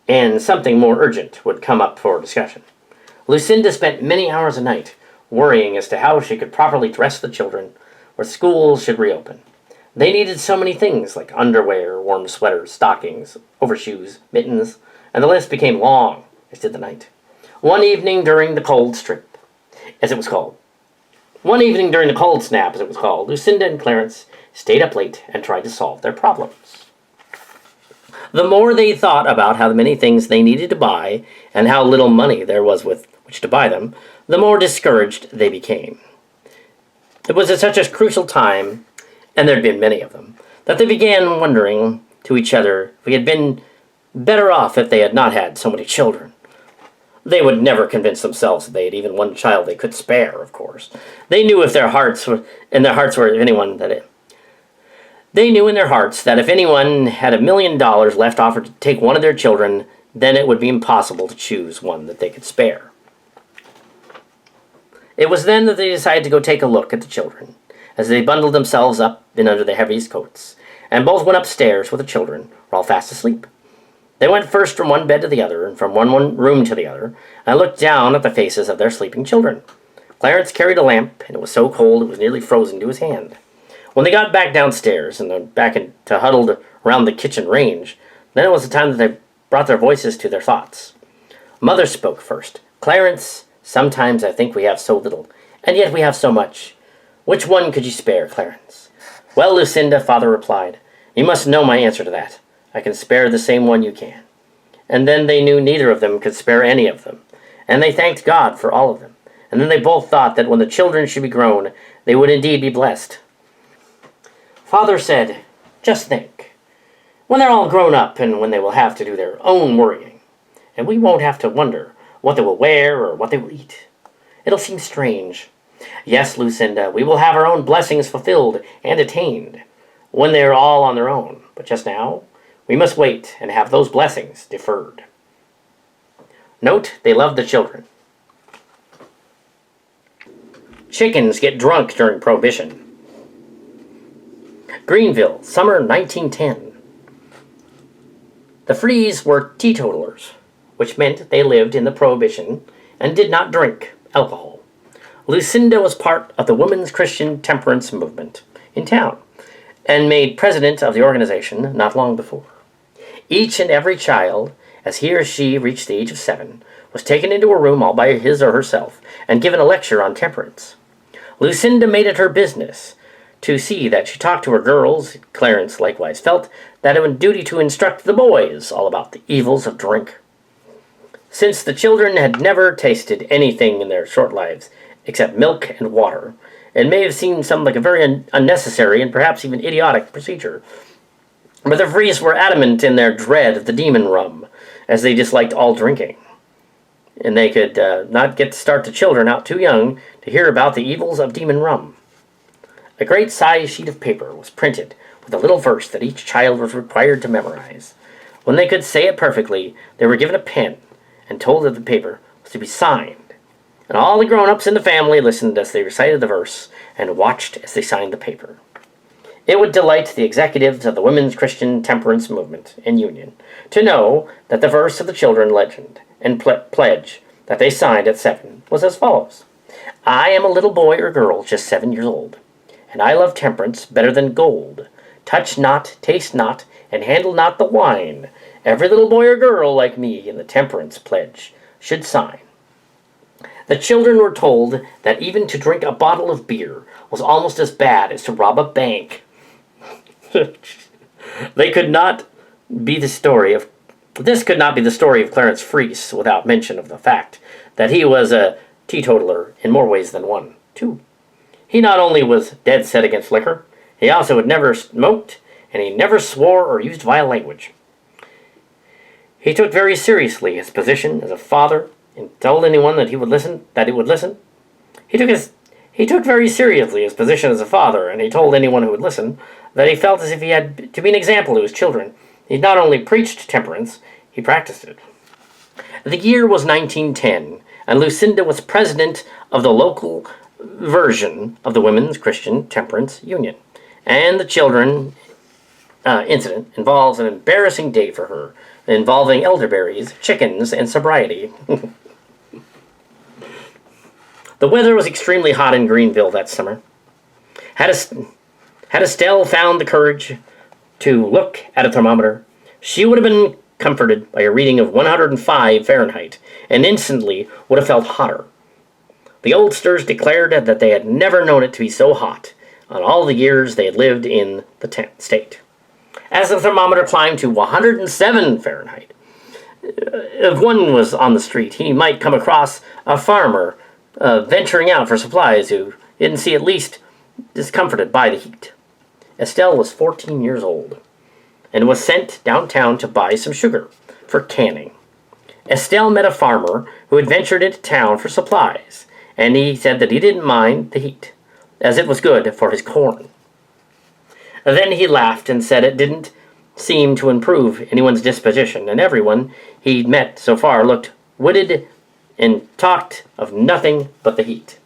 and something more urgent would come up for discussion. Lucinda spent many hours a night worrying as to how she could properly dress the children, or schools should reopen. They needed so many things like underwear, warm sweaters, stockings, overshoes, mittens, and the list became long, as did the night. One evening during the cold snap, as it was called, Lucinda and Clarence stayed up late and tried to solve their problems. The more they thought about how many things they needed to buy and how little money there was with which to buy them, the more discouraged they became. It was at such a crucial time, and there had been many of them, that they began wondering to each other if we had been better off if they had not had so many children. They would never convince themselves that they had even one child they could spare, of course. They knew if They knew in their hearts that if anyone had $1 million left offered to take one of their children, then it would be impossible to choose one that they could spare. It was then that they decided to go take a look at the children, as they bundled themselves up in under their heaviest coats, and both went upstairs with the children, were all fast asleep. They went first from one bed to the other, and from one room to the other, and looked down at the faces of their sleeping children. Clarence carried a lamp, and it was so cold it was nearly frozen to his hand. When they got back downstairs, and then huddled around the kitchen range, then it was the time that they brought their voices to their thoughts. Mother spoke first. "Clarence, sometimes I think we have so little, and yet we have so much. Which one could you spare, Clarence?" "Well, Lucinda," Father replied, "you must know my answer to that. I can spare the same one you can." And then they knew neither of them could spare any of them, and they thanked God for all of them. And then they both thought that when the children should be grown, they would indeed be blessed. Father said, "Just think, when they're all grown up and when they will have to do their own worrying, and we won't have to wonder what they will wear or what they will eat. It'll seem strange. Yes, Lucinda, we will have our own blessings fulfilled and attained when they're all on their own, but just now, we must wait and have those blessings deferred." Note, they loved the children. Chickens get drunk during Prohibition. Greenville, summer 1910. The Frees were teetotalers, which meant they lived in the Prohibition and did not drink alcohol. Lucinda was part of the Women's Christian Temperance Movement in town and made president of the organization not long before. Each and every child, as he or she reached the age of 7, was taken into a room all by his or herself and given a lecture on temperance. Lucinda made it her business to see that she talked to her girls. Clarence likewise felt that it was duty to instruct the boys all about the evils of drink. Since the children had never tasted anything in their short lives except milk and water, it may have seemed something like a very unnecessary and perhaps even idiotic procedure. But the Frees were adamant in their dread of the demon rum, as they disliked all drinking. And they could not get to start the children out too young to hear about the evils of demon rum. A great sized sheet of paper was printed with a little verse that each child was required to memorize. When they could say it perfectly, they were given a pen and told that the paper was to be signed. And all the grown-ups in the family listened as they recited the verse and watched as they signed the paper. It would delight the executives of the Women's Christian Temperance Movement and Union to know that the verse of the children legend and pledge that they signed at 7 was as follows: "I am a little boy or girl just 7 years old, and I love temperance better than gold. Touch not, taste not, and handle not the wine. Every little boy or girl like me in the temperance pledge should sign." The children were told that even to drink a bottle of beer was almost as bad as to rob a bank. This could not be the story of Clarence Freese without mention of the fact that he was a teetotaler in more ways than one, too. He not only was dead set against liquor, he also had never smoked, and he never swore or used vile language. He took very seriously his position as a father and told anyone that he would listen. He He took very seriously his position as a father, and he told anyone who would listen that he felt as if he had to be an example to his children. He not only preached temperance, he practiced it. The year was 1910, and Lucinda was president of the local version of the Women's Christian Temperance Union. And the children incident involves an embarrassing day for her, involving elderberries, chickens, and sobriety. The weather was extremely hot in Greenville that summer. Had Estelle found the courage to look at a thermometer, she would have been comforted by a reading of 105 Fahrenheit, and instantly would have felt hotter. The oldsters declared that they had never known it to be so hot on all the years they had lived in the state. As the thermometer climbed to 107 Fahrenheit, if one was on the street, he might come across a farmer venturing out for supplies who didn't see at least discomforted by the heat. Estelle was 14 years old and was sent downtown to buy some sugar for canning. Estelle met a farmer who had ventured into town for supplies, and he said that he didn't mind the heat, as it was good for his corn. Then he laughed and said it didn't seem to improve anyone's disposition, and everyone he'd met so far looked witted and talked of nothing but the heat.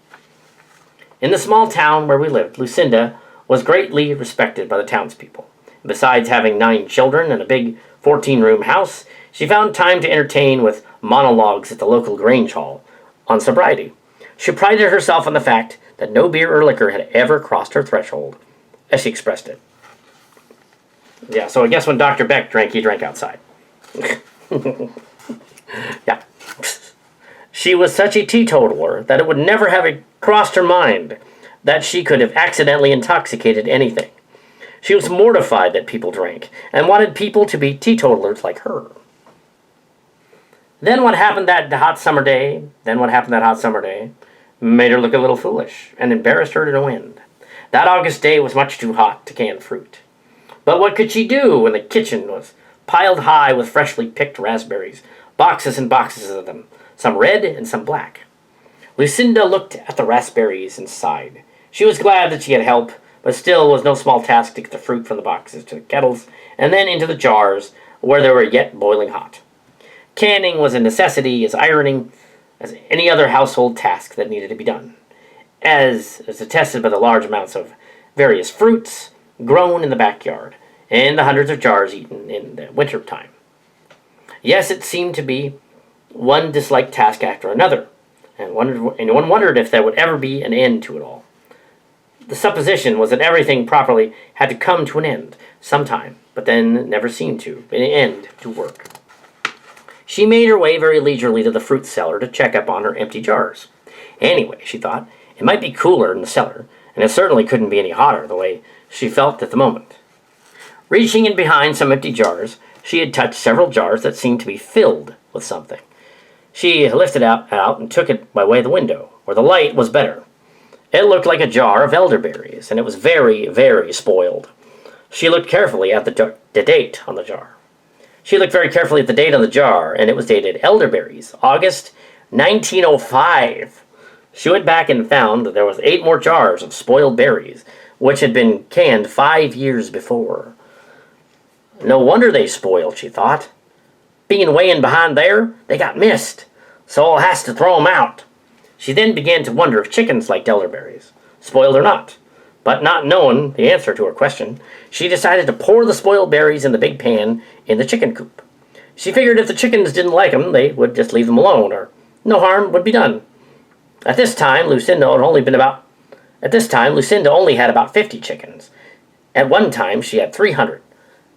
In the small town where we lived, Lucinda was greatly respected by the townspeople. Besides having 9 children and a big 14-room house, she found time to entertain with monologues at the local Grange Hall on sobriety. She prided herself on the fact that no beer or liquor had ever crossed her threshold, as she expressed it. Yeah, so I guess when Dr. Beck drank, he drank outside. Yeah. She was such a teetotaler that it would never have crossed her mind that she could have accidentally intoxicated anything. She was mortified that people drank, and wanted people to be teetotalers like her. Then what happened that hot summer day made her look a little foolish, and embarrassed her to no end. That August day was much too hot to can fruit. But what could she do when the kitchen was piled high with freshly picked raspberries, boxes and boxes of them, some red and some black? Lucinda looked at the raspberries and sighed. She was glad that she had help, but still was no small task to get the fruit from the boxes to the kettles, and then into the jars, where they were yet boiling hot. Canning was a necessity as ironing as any other household task that needed to be done, as is attested by the large amounts of various fruits grown in the backyard, and the hundreds of jars eaten in the winter time. Yes, it seemed to be one disliked task after another, and one wondered if there would ever be an end to it all. The supposition was that everything properly had to come to an end sometime, but then never seemed to end to work. She made her way very leisurely to the fruit cellar to check up on her empty jars. Anyway, she thought, it might be cooler in the cellar, and it certainly couldn't be any hotter the way she felt at the moment. Reaching in behind some empty jars, she had touched several jars that seemed to be filled with something. She lifted it out and took it by way of the window, where the light was better. It looked like a jar of elderberries, and it was very, very spoiled. She looked carefully at the date on the jar. And it was dated Elderberries, August 1905. She went back and found that there was 8 more jars of spoiled berries, which had been canned 5 years before. No wonder they spoiled, she thought. Being way in behind there, they got missed, so I'll have to throw 'em out. She then began to wonder if chickens liked elderberries, spoiled or not. But not knowing the answer to her question, she decided to pour the spoiled berries in the big pan in the chicken coop. She figured if the chickens didn't like them, they would just leave them alone, or no harm would be done. At this time, Lucinda only had about 50 chickens. At one time, she had 300,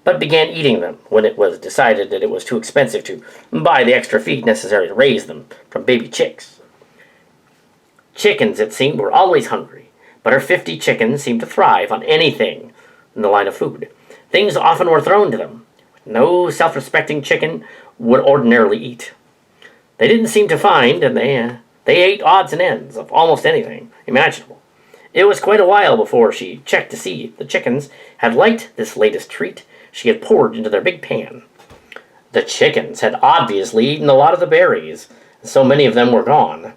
but began eating them when it was decided that it was too expensive to buy the extra feed necessary to raise them from baby chicks. Chickens, it seemed, were always hungry, but her 50 chickens seemed to thrive on anything in the line of food. Things often were thrown to them, which no self-respecting chicken would ordinarily eat. They didn't seem to find, and they ate odds and ends of almost anything imaginable. It was quite a while before she checked to see if the chickens had liked this latest treat she had poured into their big pan. The chickens had obviously eaten a lot of the berries, and so many of them were gone.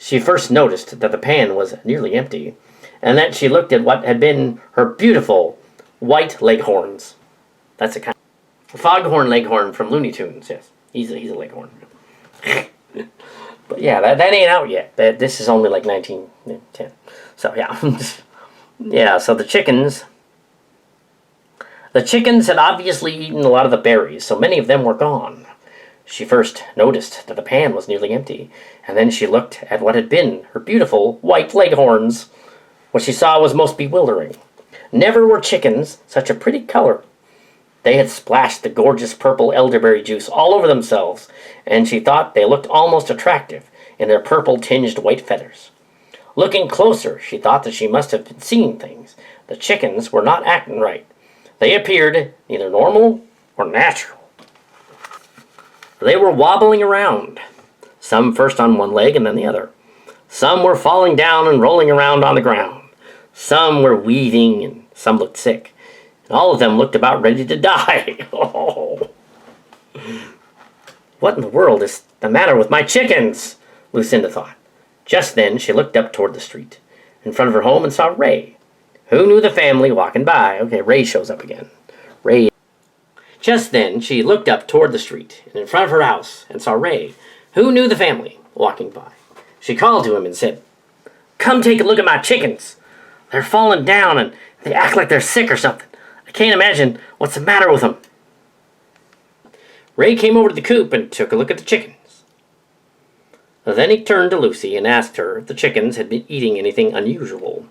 she first noticed that the pan was nearly empty, and then she looked at what had been her beautiful white leghorns. That's a kind of foghorn leghorn from Looney Tunes, yes. He's a leghorn. But yeah, that ain't out yet. This is only like 1910. So yeah. Yeah, so the chickens had obviously eaten a lot of the berries, so many of them were gone. She first noticed that the pan was nearly empty, and then she looked at what had been her beautiful white leghorns. What she saw was most bewildering. Never were chickens such a pretty color. They had splashed the gorgeous purple elderberry juice all over themselves, and she thought they looked almost attractive in their purple-tinged white feathers. Looking closer, she thought that she must have been seeing things. The chickens were not acting right. They appeared neither normal or natural. They were wobbling around, some first on one leg and then the other. Some were falling down and rolling around on the ground. Some were weaving and some looked sick. And all of them looked about ready to die. Oh. What in the world is the matter with my chickens? Lucinda thought. Just then she looked up toward the street, in front of her home, and saw Ray. Who knew the family walking by? Okay, Ray shows up again. Ray. Just then she looked up toward the street, and in front of her house, and saw Ray. Who knew the family walking by? She called to him and said, "Come take a look at my chickens. They're falling down and they act like they're sick or something. I can't imagine what's the matter with them." Ray came over to the coop and took a look at the chickens. Then he turned to Lucy and asked her if the chickens had been eating anything unusual.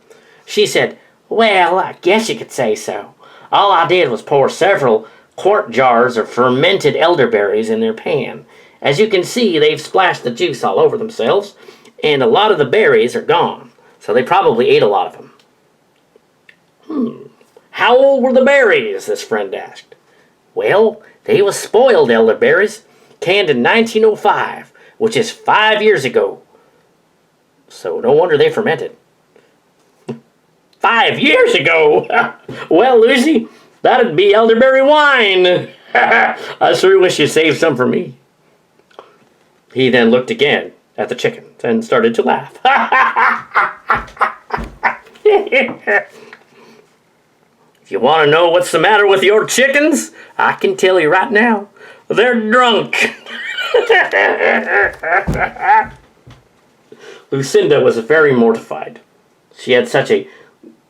She said, "Well, I guess you could say so. All I did was pour several quart jars of fermented elderberries in their pan. As you can see, they've splashed the juice all over themselves, and a lot of the berries are gone, so they probably ate a lot of them." "How old were the berries?" this friend asked. "Well, they was spoiled elderberries, canned in 1905, which is 5 years ago. So no wonder they fermented." 5 years ago? Well, Lucy, that'd be elderberry wine. I sure wish you saved some for me. He then looked again at the chickens and started to laugh. If you want to know what's the matter with your chickens, I can tell you right now. They're drunk. Lucinda was very mortified. She had such a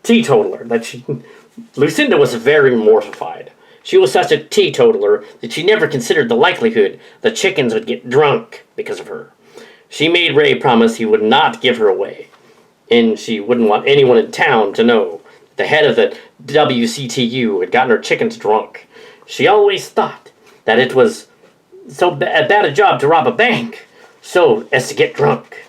teetotaler that Lucinda was very mortified. She was such a teetotaler that she never considered the likelihood the chickens would get drunk because of her. She made Ray promise he would not give her away, and she wouldn't want anyone in town to know the head of the WCTU had gotten her chickens drunk. She always thought that it was so bad a job to rob a bank so as to get drunk.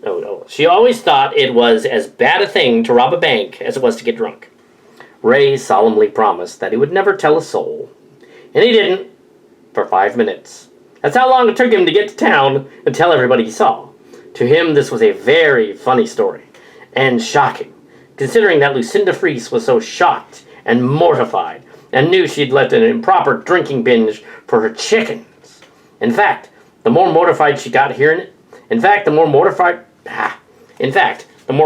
No. She always thought it was as bad a thing to rob a bank as it was to get drunk. Ray solemnly promised that he would never tell a soul. And he didn't, for 5 minutes. That's how long it took him to get to town and tell everybody he saw. To him, this was a very funny story, and shocking, considering that Lucinda Freese was so shocked and mortified, and knew she'd left an improper drinking binge for her chickens. In fact, the more mortified she got hearing it, the more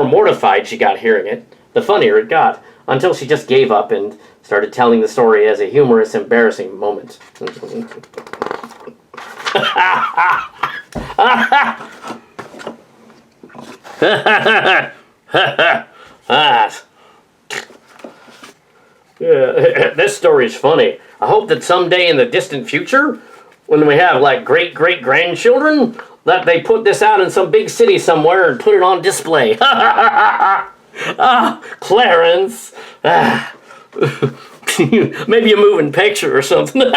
mortified she got hearing it, the funnier it got, until she just gave up and started telling the story as a humorous, embarrassing moment. This story's funny. I hope that someday in the distant future, when we have like great-great-grandchildren, that they put this out in some big city somewhere and put it on display. Clarence. Maybe a moving picture or something.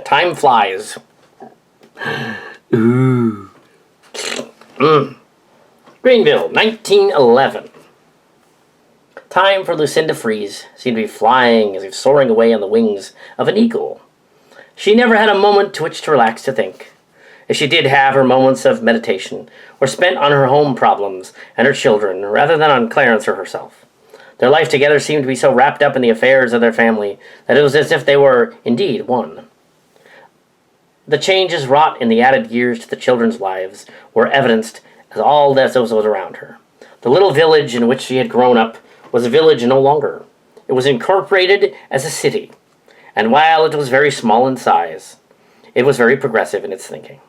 Time flies. Ooh. Greenville, 1911. Time for Lucinda Freese seemed to be flying as if soaring away on the wings of an eagle. She never had a moment to which to relax to think. If she did have, her moments of meditation were spent on her home problems and her children, rather than on Clarence or herself. Their life together seemed to be so wrapped up in the affairs of their family that it was as if they were indeed one. The changes wrought in the added years to the children's lives were evidenced as all that was around her. The little village in which she had grown up was a village no longer. It was incorporated as a city, and while it was very small in size, it was very progressive in its thinking.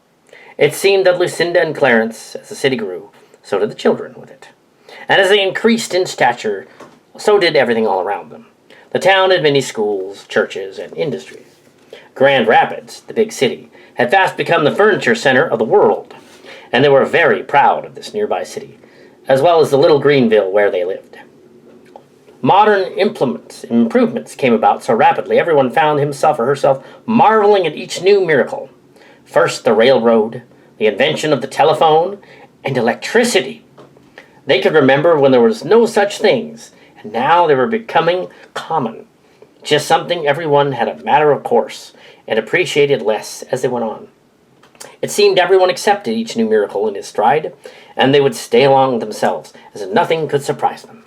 It seemed that Lucinda and Clarence, as the city grew, so did the children with it. And as they increased in stature, so did everything all around them. The town had many schools, churches, and industries. Grand Rapids, the big city, had fast become the furniture center of the world, and they were very proud of this nearby city, as well as the little Greenville where they lived. Modern improvements came about so rapidly everyone found himself or herself marveling at each new miracle. First the railroad, the invention of the telephone, and electricity. They could remember when there was no such things, and now they were becoming common. Just something everyone had a matter of course, and appreciated less as they went on. It seemed everyone accepted each new miracle in his stride, and they would stay along themselves, as if nothing could surprise them.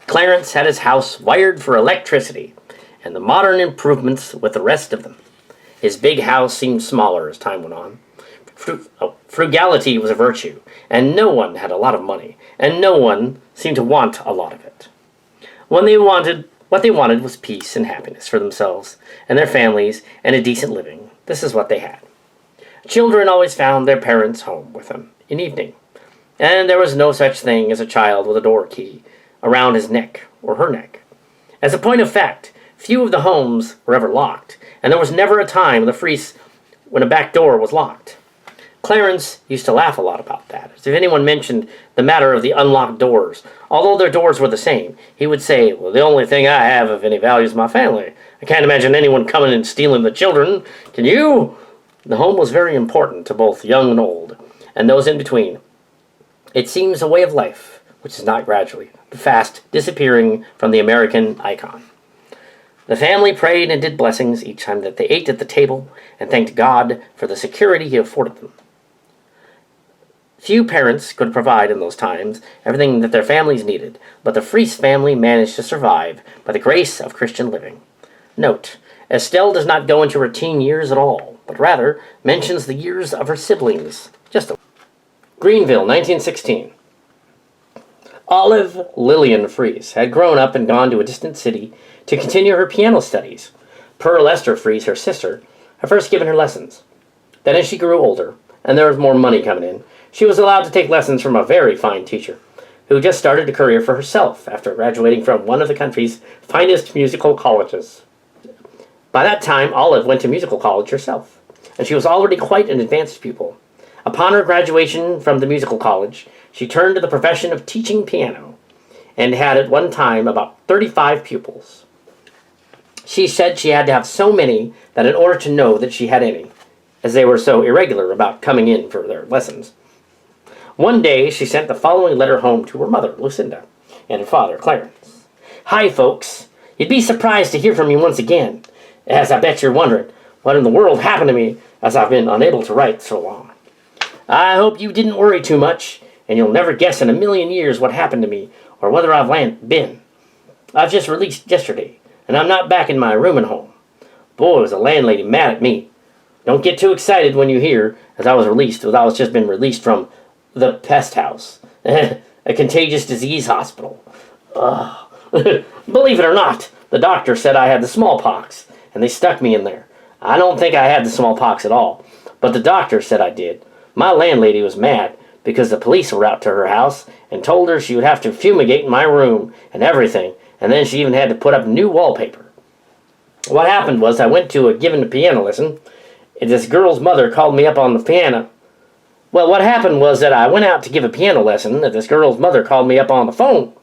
Clarence had his house wired for electricity, and the modern improvements with the rest of them. His big house seemed smaller as time went on. Frugality was a virtue, and no one had a lot of money, and no one seemed to want a lot of it. What they wanted was peace and happiness for themselves and their families and a decent living. This is what they had. Children always found their parents home with them in evening, and there was no such thing as a child with a door key around his neck or her neck. As a point of fact, few of the homes were ever locked, and there was never a time when a back door was locked. Clarence used to laugh a lot about that. As if anyone mentioned the matter of the unlocked doors, although their doors were the same, he would say, "Well, the only thing I have of any value is my family. I can't imagine anyone coming and stealing the children. Can you?" The home was very important to both young and old, and those in between. It seems a way of life, which is not gradually, but fast disappearing from the American icon. The family prayed and did blessings each time that they ate at the table and thanked God for the security he afforded them. Few parents could provide in those times everything that their families needed, but the Freese family managed to survive by the grace of Christian living. Note, Estelle does not go into her teen years at all, but rather mentions the years of her siblings. Greenville, 1916. Olive Lillian Freese had grown up and gone to a distant city to continue her piano studies. Pearl Lester Freese, her sister, had first given her lessons. Then as she grew older, and there was more money coming in, she was allowed to take lessons from a very fine teacher, who just started a career for herself after graduating from one of the country's finest musical colleges. By that time, Olive went to musical college herself, and she was already quite an advanced pupil. Upon her graduation from the musical college, she turned to the profession of teaching piano, and had at one time about 35 pupils. She said she had to have so many that in order to know that she had any, as they were so irregular about coming in for their lessons. One day she sent the following letter home to her mother, Lucinda, and her father, Clarence. "Hi, folks. You'd be surprised to hear from me once again, as I bet you're wondering what in the world happened to me as I've been unable to write so long. I hope you didn't worry too much, and you'll never guess in a million years what happened to me or whether I've been. I've just released yesterday, and I'm not back in my rooming home. Boy, was the landlady mad at me. Don't get too excited when you hear, as I was just been released from the pest house, a contagious disease hospital. Believe it or not, the doctor said I had the smallpox, and they stuck me in there. I don't think I had the smallpox at all, but the doctor said I did. My landlady was mad because the police were out to her house and told her she would have to fumigate my room and everything, and then she even had to put up new wallpaper. What happened was I went to giving a piano lesson, and this girl's mother called me up on the piano. Well, what happened was that I went out to give a piano lesson, and this girl's mother called me up on the phone,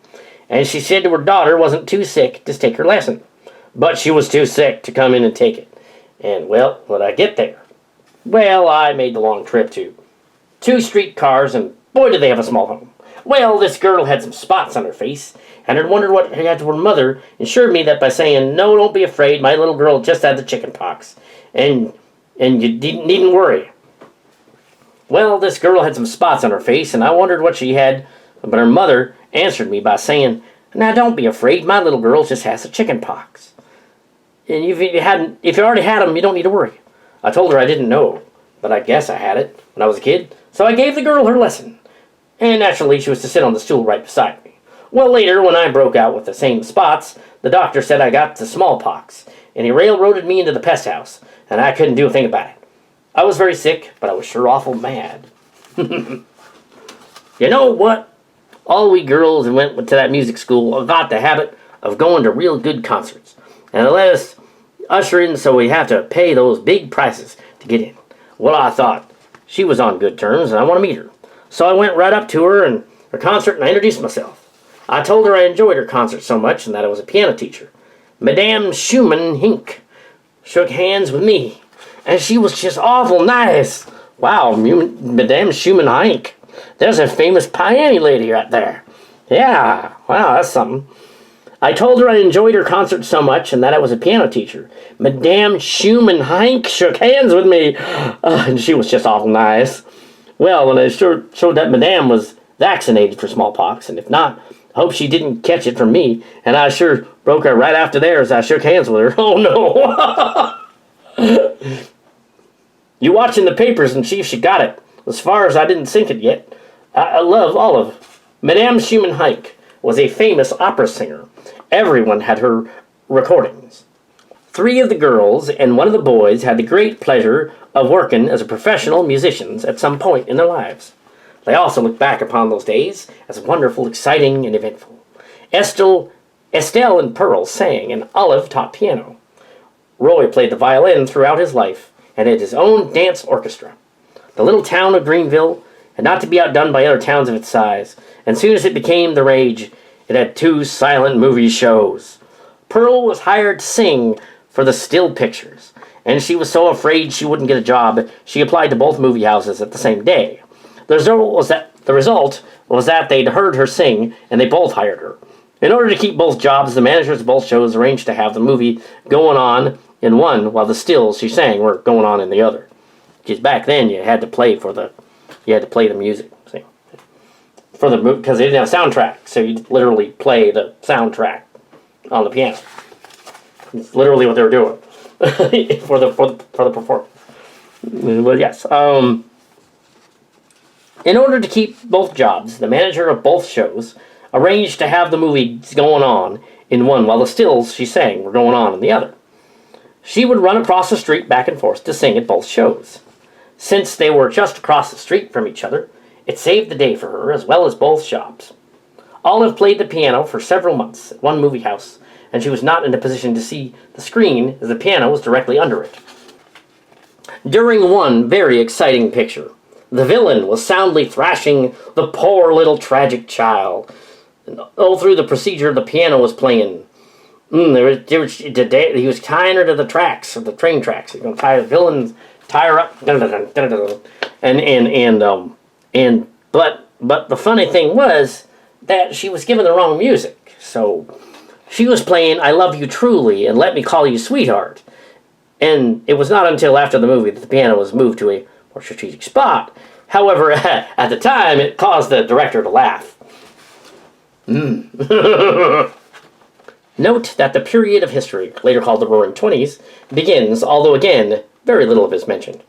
and she said her daughter wasn't too sick to take her lesson, but she was too sick to come in and take it. And, well, when I get there, well, I made the long trip to 2 streetcars, and boy, did they have a small home. Well, this girl had some spots on her face, and had wondered what had to her mother assured me that by saying, "No, don't be afraid, my little girl just had the chicken pox, and you needn't worry." Well, this girl had some spots on her face, and I wondered what she had, but her mother answered me by saying, "Now, don't be afraid, my little girl just has the chicken pox. And if you already had them, you don't need to worry. I told her I didn't know, but I guess I had it when I was a kid, so I gave the girl her lesson. And naturally, she was to sit on the stool right beside me. Well, later, when I broke out with the same spots, the doctor said I got the smallpox, and he railroaded me into the pest house, and I couldn't do a thing about it. I was very sick, but I was sure awful mad. You know what? All we girls who went to that music school got the habit of going to real good concerts, and they let us usher in so we have to pay those big prices to get in. Well, I thought she was on good terms, and I want to meet her. So I went right up to her and her concert, and I introduced myself. I told her I enjoyed her concert so much and that I was a piano teacher. Madame Schumann Hink shook hands with me, and she was just awful nice. Wow, Madame Schumann Hink. There's a famous piano lady right there. Yeah, wow, that's something. I told her I enjoyed her concert so much and that I was a piano teacher. Madame Schumann Hink shook hands with me, and she was just awful nice. Well, and I sure showed that Madame was vaccinated for smallpox, and if not, I hope she didn't catch it from me, and I sure broke her right after there as I shook hands with her. Oh, no. You watch in the papers and see if she got it. As far as I didn't sink it yet, I love Olive. Madame Schumann Hink was a famous opera singer. Everyone had her recordings. 3 of the girls and 1 of the boys had the great pleasure of working as professional musicians at some point in their lives. They also look back upon those days as wonderful, exciting, and eventful. Estelle and Pearl sang, and Olive taught piano. Roy played the violin throughout his life and had his own dance orchestra. The little town of Greenville had not to be outdone by other towns of its size, and soon as it became the rage, it had 2 silent movie shows. Pearl was hired to sing for the still pictures, and she was so afraid she wouldn't get a job, she applied to both movie houses at the same day. The result was that they'd heard her sing, and they both hired her. In order to keep both jobs, the managers of both shows arranged to have the movie going on in one while the stills she sang were going on in the other. Because back then you had to play the music, see, for the movie, because they didn't have soundtrack, so you'd literally play the soundtrack on the piano. It's literally what they were doing for the performance. But yes, in order to keep both jobs, the manager of both shows arranged to have the movie going on in one while the stills she sang were going on in the other. She would run across the street back and forth to sing at both shows. Since they were just across the street from each other, it saved the day for her as well as both jobs. Olive played the piano for several months at one movie house, and she was not in a position to see the screen as the piano was directly under it. During one very exciting picture, the villain was soundly thrashing the poor little tragic child. And all through the procedure, the piano was playing. He was tying her to the tracks, of the train tracks. He's going to tie the villain, tie her up, but the funny thing was that she was given the wrong music. So she was playing "I Love You Truly" and "Let Me Call You Sweetheart," and it was not until after the movie that the piano was moved to a more strategic spot. However, at the time, it caused the director to laugh. Note that the period of history, later called the Roaring Twenties, begins, although again, very little of it is mentioned.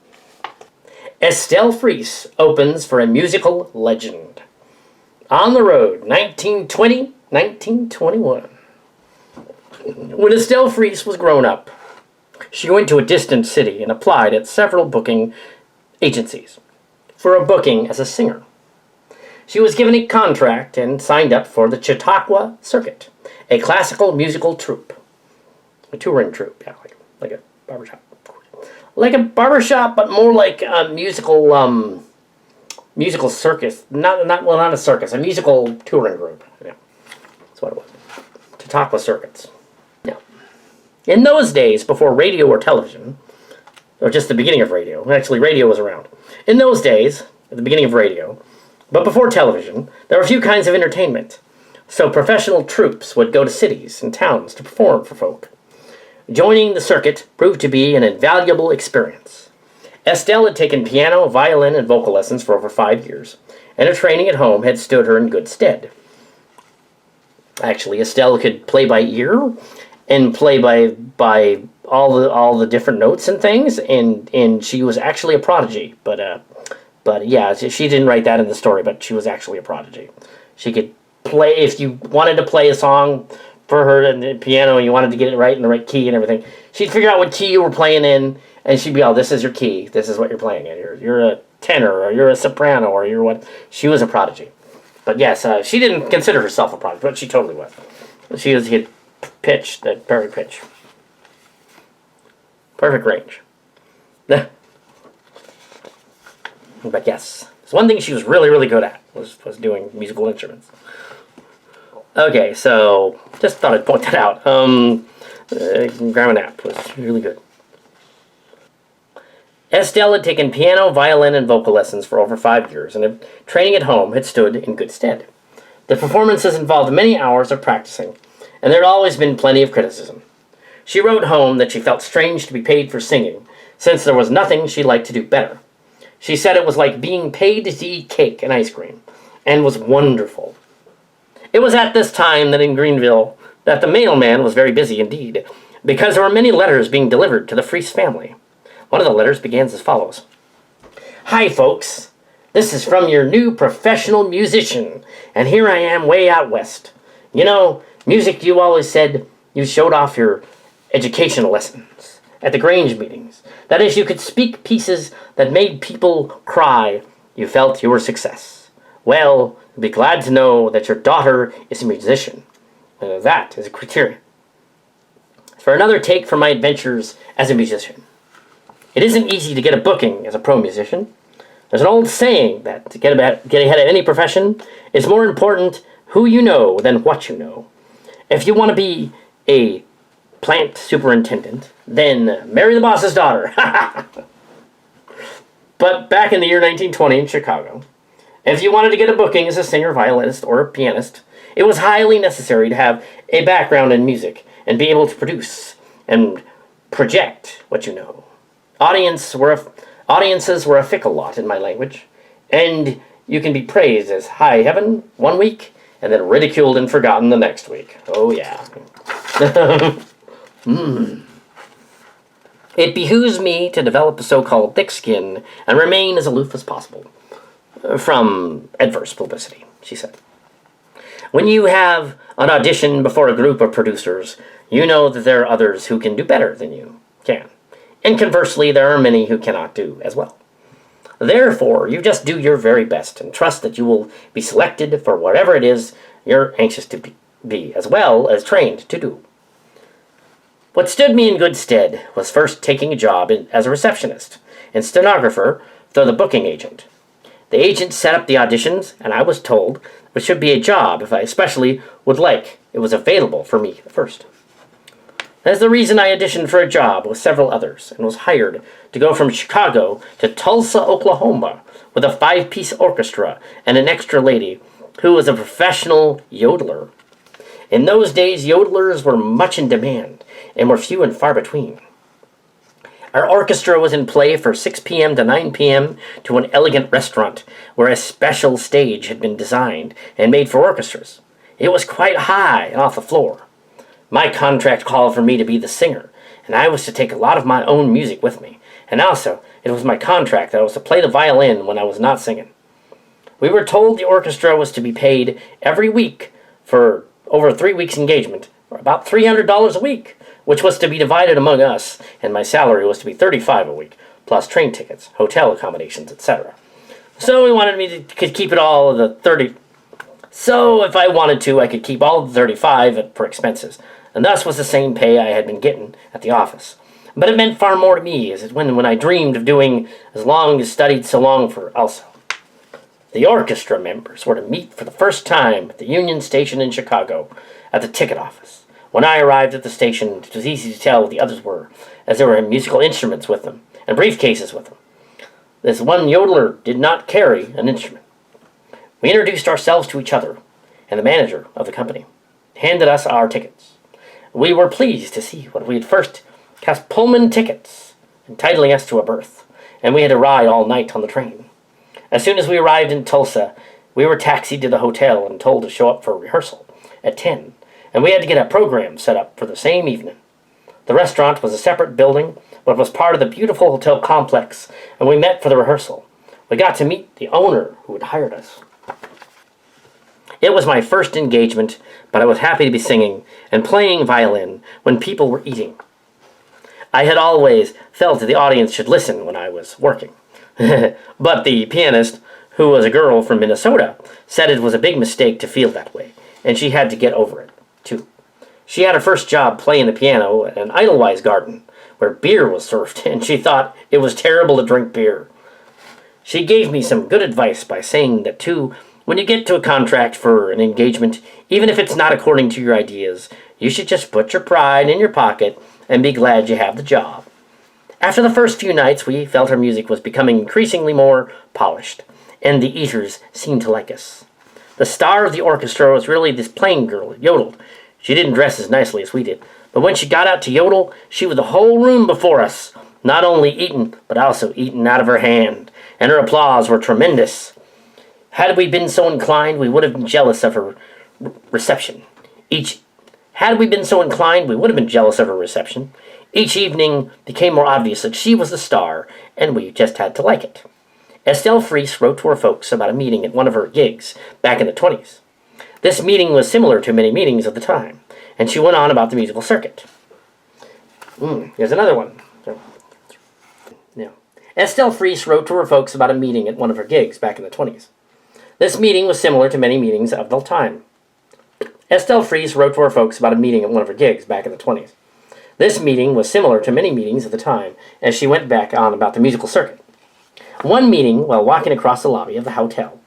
Estelle Fries opens for a musical legend. On the Road, 1920-1921. When Estelle Fries was grown up, she went to a distant city and applied at several booking agencies for a booking as a singer. She was given a contract and signed up for the Chautauqua Circuit, a classical musical troupe. A touring troupe, yeah, like a barbershop. Like a barbershop, but more like a musical circus. Not a circus, a musical touring group. Yeah, that's what it was. Chautauqua Circuits. Yeah. In those days, before radio or television, or just the beginning of radio, actually radio was around. In those days, at the beginning of radio, but before television, there were a few kinds of entertainment. So professional troupes would go to cities and towns to perform for folk. Joining the circuit proved to be an invaluable experience. Estelle had taken piano, violin, and vocal lessons for over 5 years, and her training at home had stood her in good stead. Actually, Estelle could play by ear and play by all the different notes and things, and she was actually a prodigy. But yeah, she didn't write that in the story, but she was actually a prodigy. She could play, if you wanted to play a song for her in the piano and you wanted to get it right in the right key and everything, she'd figure out what key you were playing in, and she'd be, oh, this is your key, this is what you're playing in. You're a tenor, or you're a soprano, or you're what. She was a prodigy. But yes, she didn't consider herself a prodigy, but she totally was. She hit pitch, that perfect pitch. Perfect range. But yes, it's one thing she was really, really good at, was doing musical instruments. Okay, so just thought I'd point that out. Grandma Knapp was really good. Estelle had taken piano, violin, and vocal lessons for over 5 years, and training at home had stood in good stead. The performances involved many hours of practicing, and there had always been plenty of criticism. She wrote home that she felt strange to be paid for singing, since there was nothing she liked to do better. She said it was like being paid to eat cake and ice cream, and was wonderful. It was at this time that in Greenville that the mailman was very busy indeed, because there were many letters being delivered to the Freese family. One of the letters begins as follows. Hi, folks. This is from your new professional musician, and here I am way out west. You know, music, you always said you showed off your educational lessons at the Grange meetings. That is, you could speak pieces that made people cry. You felt you were a success. Well, you'll be glad to know that your daughter is a musician. That is a criterion for another take from my adventures as a musician. It isn't easy to get a booking as a pro musician. There's an old saying that to get ahead of any profession, it's more important who you know than what you know. If you want to be a plant superintendent, then marry the boss's daughter. But back in the year 1920 in Chicago, if you wanted to get a booking as a singer, violinist, or a pianist, it was highly necessary to have a background in music and be able to produce and project what you know. Audiences were a fickle lot in my language, and you can be praised as high heaven one week and then ridiculed and forgotten the next week. Oh, yeah. It behooves me to develop a so-called thick skin and remain as aloof as possible from adverse publicity, she said. When you have an audition before a group of producers, you know that there are others who can do better than you can. And conversely, there are many who cannot do as well. Therefore, you just do your very best and trust that you will be selected for whatever it is you're anxious to be as well as trained to do. What stood me in good stead was first taking a job as a receptionist and stenographer for the booking agent. The agent set up the auditions, and I was told it should be a job if I especially would like. It was available for me first. That's the reason I auditioned for a job with several others and was hired to go from Chicago to Tulsa, Oklahoma with a 5-piece orchestra and an extra lady who was a professional yodeler. In those days, yodelers were much in demand and were few and far between. Our orchestra was in play from 6 p.m. to 9 p.m. to an elegant restaurant where a special stage had been designed and made for orchestras. It was quite high and off the floor. My contract called for me to be the singer, and I was to take a lot of my own music with me. And also, it was my contract that I was to play the violin when I was not singing. We were told the orchestra was to be paid every week for over a 3 weeks engagement, or about $300 a week, which was to be divided among us, and my salary was to be $35 a week, plus train tickets, hotel accommodations, etc. So he wanted me to keep it all of the 30. So if I wanted to, I could keep all of the 35 for expenses, and thus was the same pay I had been getting at the office. But it meant far more to me as when I dreamed of doing as long as studied so long for also. The orchestra members were to meet for the first time at the Union Station in Chicago at the ticket office. When I arrived at the station, it was easy to tell what the others were, as there were musical instruments with them and briefcases with them. This one yodeler did not carry an instrument. We introduced ourselves to each other, and the manager of the company handed us our tickets. We were pleased to see what we had first cast Pullman tickets, entitling us to a berth, and we had to ride all night on the train. As soon as we arrived in Tulsa, we were taxied to the hotel and told to show up for rehearsal at 10, and we had to get a program set up for the same evening. The restaurant was a separate building, but was part of the beautiful hotel complex, and we met for the rehearsal. We got to meet the owner who had hired us. It was my first engagement, but I was happy to be singing and playing violin when people were eating. I had always felt that the audience should listen when I was working. But the pianist, who was a girl from Minnesota, said it was a big mistake to feel that way, and she had to get over it, too. She had her first job playing the piano at an Edelweiss garden, where beer was served, and she thought it was terrible to drink beer. She gave me some good advice by saying that, too, when you get to a contract for an engagement, even if it's not according to your ideas, you should just put your pride in your pocket and be glad you have the job. After the first few nights, we felt our music was becoming increasingly more polished, and the eaters seemed to like us. The star of the orchestra was really this plain girl who yodeled. She didn't dress as nicely as we did, but when she got out to yodel, she was the whole room before us, not only eaten, but also eaten out of her hand, and her applause were tremendous. Had we been so inclined, we would have been jealous of her reception. Each evening became more obvious that she was the star, and we just had to like it. Estelle Fries wrote to her folks about a meeting at one of her gigs back in the 20s. This meeting was similar to many meetings of the time, and she went on about the musical circuit. Here's another one. Yeah. Estelle Fries wrote to her folks about a meeting at one of her gigs back in the 20s. This meeting was similar to many meetings of the time. Estelle Fries wrote to her folks about a meeting at one of her gigs back in the 20s. This meeting was similar to many meetings of the time, as she went back on about the musical circuit. One meeting while walking across the lobby of the hotel,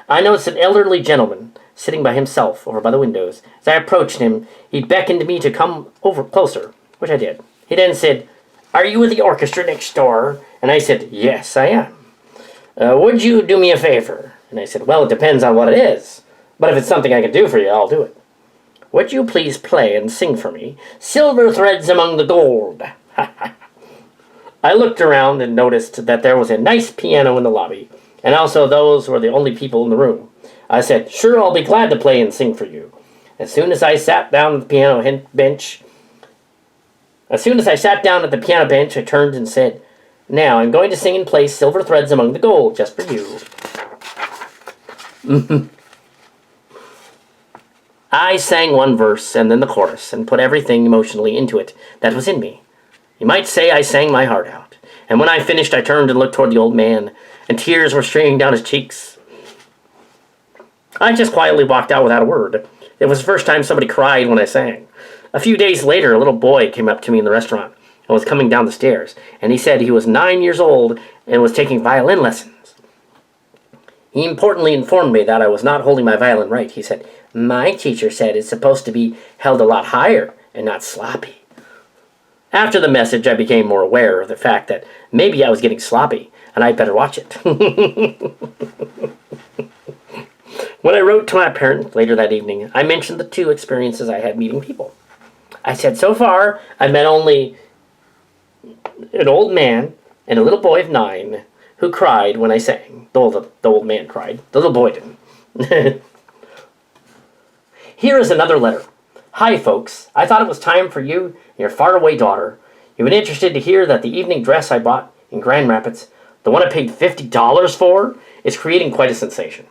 I noticed an elderly gentleman sitting by himself over by the windows. As I approached him, he beckoned to me to come over closer, which I did. He then said, "Are you with the orchestra next door?" And I said, "Yes, I am." "Would you do me a favor?" And I said, "Well, it depends on what it is. But if it's something I can do for you, I'll do it." "Would you please play and sing for me, 'Silver Threads Among the Gold'?" I looked around and noticed that there was a nice piano in the lobby, and also those were the only people in the room. I said, "Sure, I'll be glad to play and sing for you." As soon as I sat down at the piano bench, I turned and said, "Now I'm going to sing and play 'Silver Threads Among the Gold' just for you." I sang one verse and then the chorus and put everything emotionally into it that was in me. You might say I sang my heart out. And when I finished, I turned and looked toward the old man, and tears were streaming down his cheeks. I just quietly walked out without a word. It was the first time somebody cried when I sang. A few days later, a little boy came up to me in the restaurant and was coming down the stairs, and he said he was 9 years old and was taking violin lessons. He importantly informed me that I was not holding my violin right. He said, "My teacher said it's supposed to be held a lot higher and not sloppy." After the message, I became more aware of the fact that maybe I was getting sloppy, and I'd better watch it. When I wrote to my parents later that evening, I mentioned the two experiences I had meeting people. I said, "So far, I've met only an old man and a little boy of 9 who cried when I sang." The old man cried. The little boy didn't. Here is another letter. "Hi, folks. I thought it was time for you and your faraway daughter. You've been interested to hear that the evening dress I bought in Grand Rapids, the one I paid $50 for, is creating quite a sensation.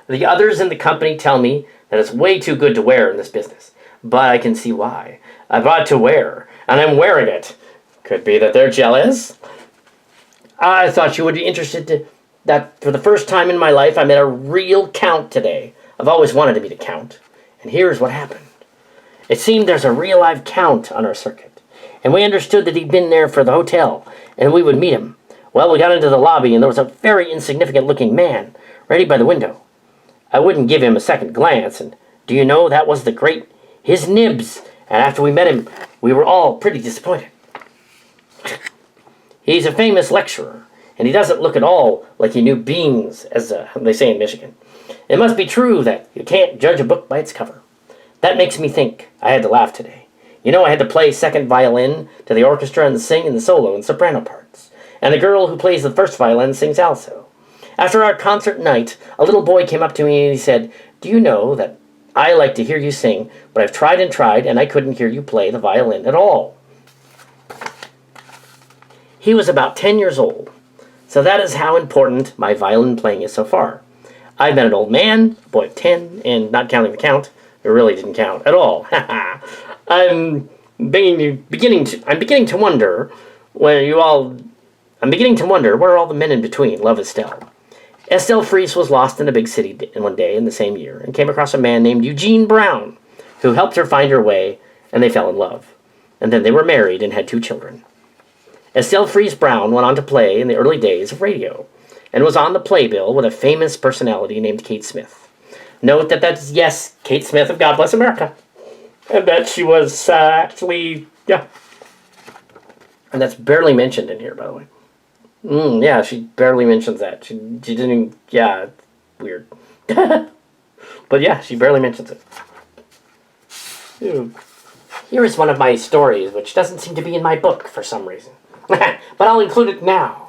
The others in the company tell me that it's way too good to wear in this business, but I can see why. I bought it to wear, and I'm wearing it. Could be that they're jealous. I thought you would be interested that for the first time in my life I met a real count today. I've always wanted to meet a count, and here's what happened. It seemed there's a real live count on our circuit, and we understood that he'd been there for the hotel, and we would meet him. Well, we got into the lobby, and there was a very insignificant-looking man ready by the window. I wouldn't give him a second glance, and do you know that was the great his nibs, and after we met him, we were all pretty disappointed. He's a famous lecturer, and he doesn't look at all like he knew beans, as they say in Michigan. It must be true that you can't judge a book by its cover. That makes me think I had to laugh today. You know, I had to play second violin to the orchestra and sing in the solo and soprano parts. And the girl who plays the first violin sings alto. After our concert night, a little boy came up to me and he said, "Do you know that I like to hear you sing, but I've tried and tried, and I couldn't hear you play the violin at all." He was about 10 years old, so that is how important my violin playing is so far. I've been an old man, a boy of 10, and not counting the count, it really didn't count at all. I'm beginning to wonder where all the men in between love Estelle. Estelle Fries was lost in a big city one day in the same year and came across a man named Eugene Brown, who helped her find her way, and they fell in love. And then they were married and had 2 children. Estelle Fries Brown went on to play in the early days of radio, and was on the playbill with a famous personality named Kate Smith. Note that's, yes, Kate Smith of God Bless America. And that she was actually, yeah. And that's barely mentioned in here, by the way. Yeah, she barely mentions that. She didn't, yeah, weird. But yeah, she barely mentions it. Here is one of my stories, which doesn't seem to be in my book for some reason. But I'll include it now.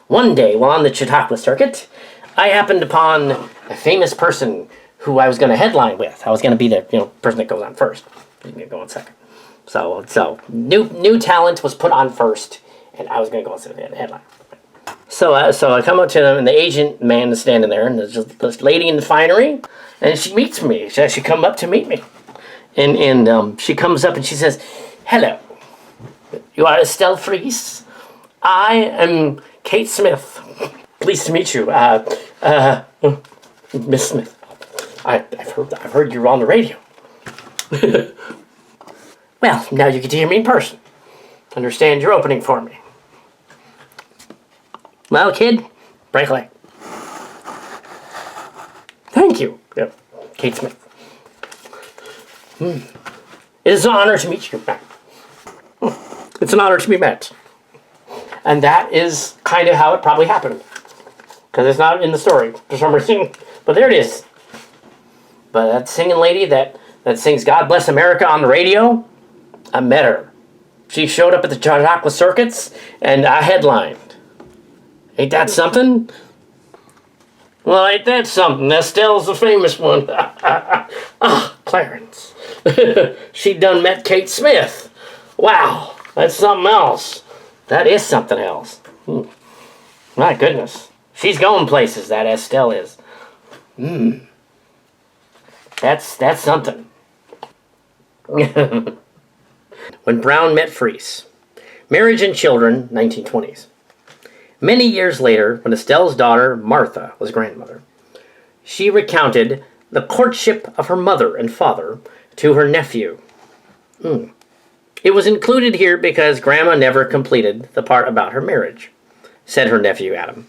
One day, while on the Chautauqua circuit, I happened upon a famous person who I was going to headline with. I was going to be the person that goes on first. He's going to go on second. So new talent was put on first, and I was going to go on second headline. So I come up to them, and the agent man is standing there, and there's just this lady in the finery, and she meets me. She come up to meet me, and she comes up and she says, "Hello, you are Estelle Fries. I am Kate Smith. Pleased to meet you. Miss Smith. I've heard you're on the radio." "Well, now you get to hear me in person. Understand your opening for me." "Well, kid, break a leg." "Thank you." Yep. Kate Smith. "It is an honor to meet you, Matt." "It's an honor to be met." And that is kind of how it probably happened. Because it's not in the story for some reason. But there it is. But that singing lady that sings God Bless America on the radio, I met her. She showed up at the Chautauqua circuits, and I headlined. Ain't that something? Well, ain't that something? Estelle's the famous one. Clarence. She done met Kate Smith. Wow, that's something else. That is something else. My goodness. She's going places, that Estelle is. That's something. When Brown met Fries. Marriage and children, 1920s. Many years later, when Estelle's daughter, Martha, was grandmother, she recounted the courtship of her mother and father to her nephew. "It was included here because Grandma never completed the part about her marriage," said her nephew Adam.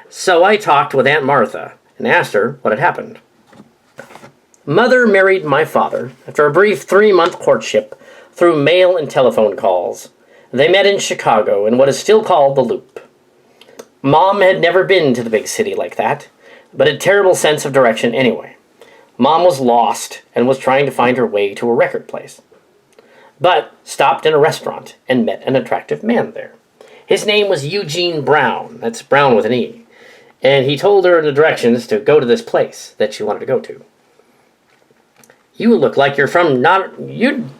"So I talked with Aunt Martha and asked her what had happened. Mother married my father after a brief 3-month courtship through mail and telephone calls. They met in Chicago in what is still called the Loop. Mom had never been to the big city like that, but a terrible sense of direction anyway. Mom was lost and was trying to find her way to a record place, but stopped in a restaurant and met an attractive man there. His name was Eugene Brown. That's Brown with an E. And he told her the directions to go to this place that she wanted to go to. You look like you're from you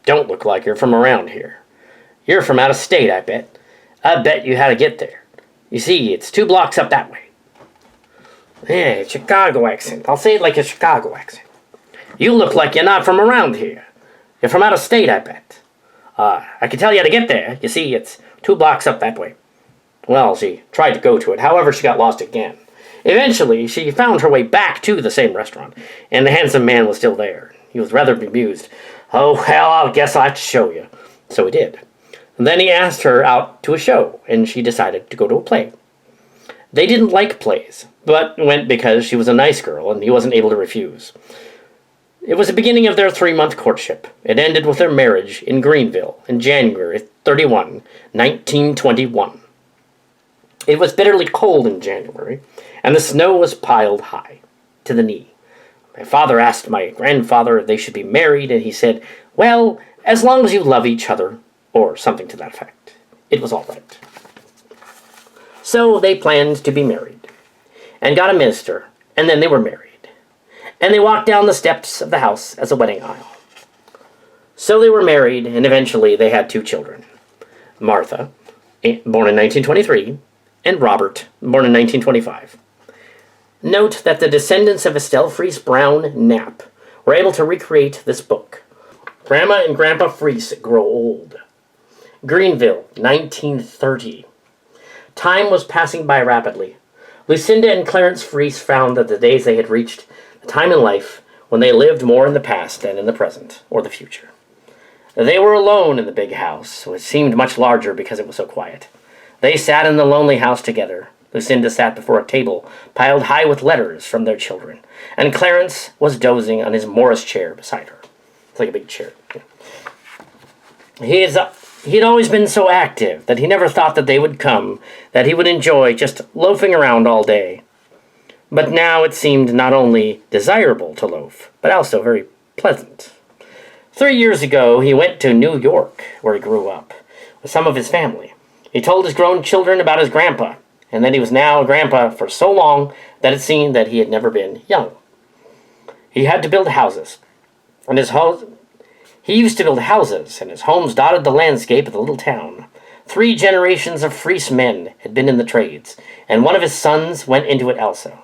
don't look like you're from around here. You're from out of state, I bet. I bet you how to get there. You see, it's 2 blocks up that way." Yeah, Chicago accent. I'll say it like a Chicago accent. "You look like you're not from around here. You're from out of state, I bet. I can tell you how to get there. You see, it's 2 blocks up that way." Well, she tried to go to it. However, she got lost again. Eventually, she found her way back to the same restaurant, and the handsome man was still there. He was rather bemused. "Oh, well, I guess I'll have to show you." So he did. And then he asked her out to a show, and she decided to go to a play. They didn't like plays, but went because she was a nice girl, and he wasn't able to refuse. It was the beginning of their 3-month courtship. It ended with their marriage in Greenville in January 31, 1921. It was bitterly cold in January, and the snow was piled high, to the knee. My father asked my grandfather if they should be married, and he said, "Well, as long as you love each other," or something to that effect. It was all right. So they planned to be married, and got a minister, and then they were married. and they walked down the steps of the house as a wedding aisle. So they were married, and eventually they had 2 children. Martha, born in 1923, and Robert, born in 1925. Note that the descendants of Estelle Fries Brown Knapp were able to recreate this book. Grandma and Grandpa Fries grow old. Greenville, 1930. Time was passing by rapidly. Lucinda and Clarence Fries found that the days they had reached the time in life when they lived more in the past than in the present or the future. They were alone in the big house, which seemed much larger because it was so quiet. They sat in the lonely house together. Lucinda sat before a table piled high with letters from their children, and Clarence was dozing on his Morris chair beside her. It's like a big chair. He had always been so active that he never thought that they would come, that he would enjoy just loafing around all day. But now it seemed not only desirable to loaf, but also very pleasant. 3 years ago, he went to New York, where he grew up, with some of his family. He told his grown children about his grandpa, and that he was now a grandpa for so long that it seemed that he had never been young. He had to build houses, and he used to build houses, and his homes dotted the landscape of the little town. 3 generations of Fries men had been in the trades, and one of his sons went into it also.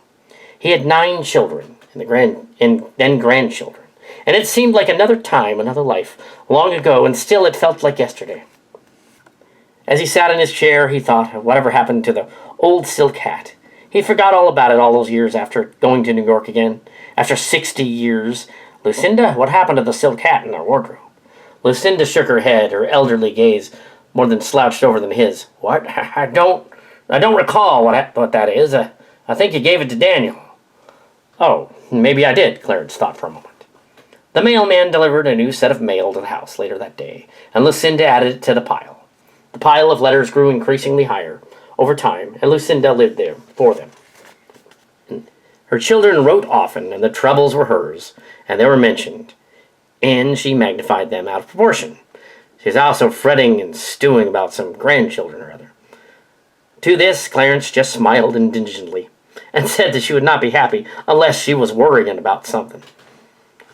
He had 9 children, and then grandchildren, and it seemed like another time, another life, long ago, and still it felt like yesterday. As he sat in his chair, he thought of whatever happened to the old silk hat. He forgot all about it all those years after going to New York again. After 60 years, Lucinda, what happened to the silk hat in our wardrobe? Lucinda shook her head, her elderly gaze more than slouched over than his. What? I don't recall what that is. I think you gave it to Daniel. Oh, maybe I did, Clarence thought for a moment. The mailman delivered a new set of mail to the house later that day, and Lucinda added it to the pile. The pile of letters grew increasingly higher over time, and Lucinda lived there for them. Her children wrote often, and the troubles were hers, and they were mentioned, and she magnified them out of proportion. She was also fretting and stewing about some grandchildren or other. To this, Clarence just smiled indulgently, and said that she would not be happy unless she was worrying about something.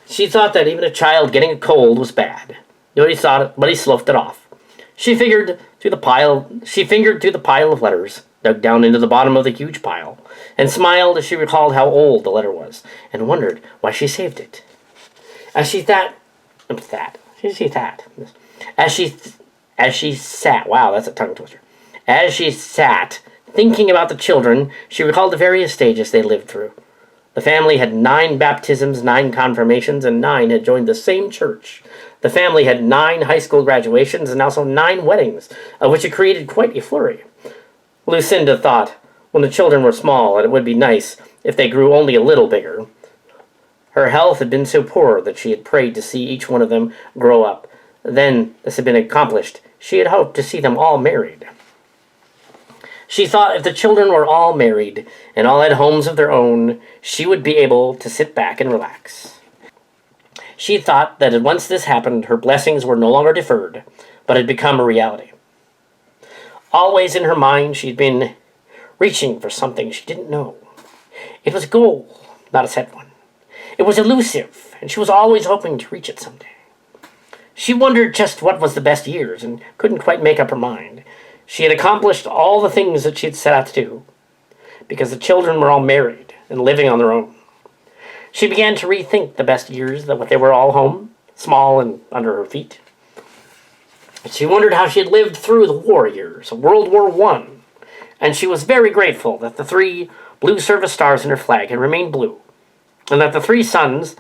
She thought that even a child getting a cold was bad, but he sloughed it off. She fingered through the pile of letters, dug down into the bottom of the huge pile, and smiled as she recalled how old the letter was, and wondered why she saved it. As she sat, wow, that's a tongue twister. As she sat, thinking about the children, she recalled the various stages they lived through. The family had 9 baptisms, 9 confirmations, and 9 had joined the same church. The family had 9 high school graduations and also 9 weddings, of which it created quite a flurry. Lucinda thought, when the children were small, that it would be nice if they grew only a little bigger. Her health had been so poor that she had prayed to see each one of them grow up. Then, this had been accomplished, she had hoped to see them all married. She thought if the children were all married and all had homes of their own, she would be able to sit back and relax. She thought that once this happened, her blessings were no longer deferred, but had become a reality. Always in her mind, she'd been reaching for something she didn't know. It was a goal, not a set one. It was elusive, and she was always hoping to reach it someday. She wondered just what was the best years and couldn't quite make up her mind. She had accomplished all the things that she had set out to do, because the children were all married and living on their own. She began to rethink the best years, that they were all home, small and under her feet. She wondered how she had lived through the war years of World War I, and she was very grateful that the 3 blue service stars in her flag had remained blue, and that the 3 sons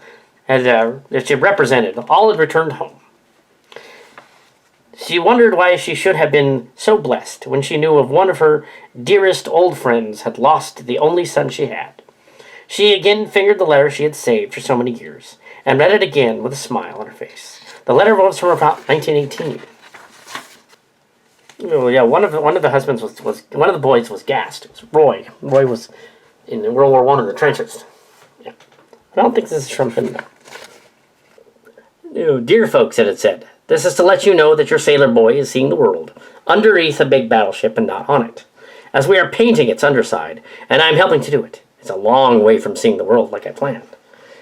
that she represented all had returned home. She wondered why she should have been so blessed when she knew of one of her dearest old friends had lost the only son she had. She again fingered the letter she had saved for so many years, and read it again with a smile on her face. The letter was from about 1918. Oh, yeah, one of the husbands was one of the boys was gassed. It was Roy. Roy was in World War I in the trenches. Yeah. I don't think this is from him, though. Dear folks, it had said, this is to let you know that your sailor boy is seeing the world underneath a big battleship and not on it, as we are painting its underside, and I'm helping to do it. It's a long way from seeing the world like I planned.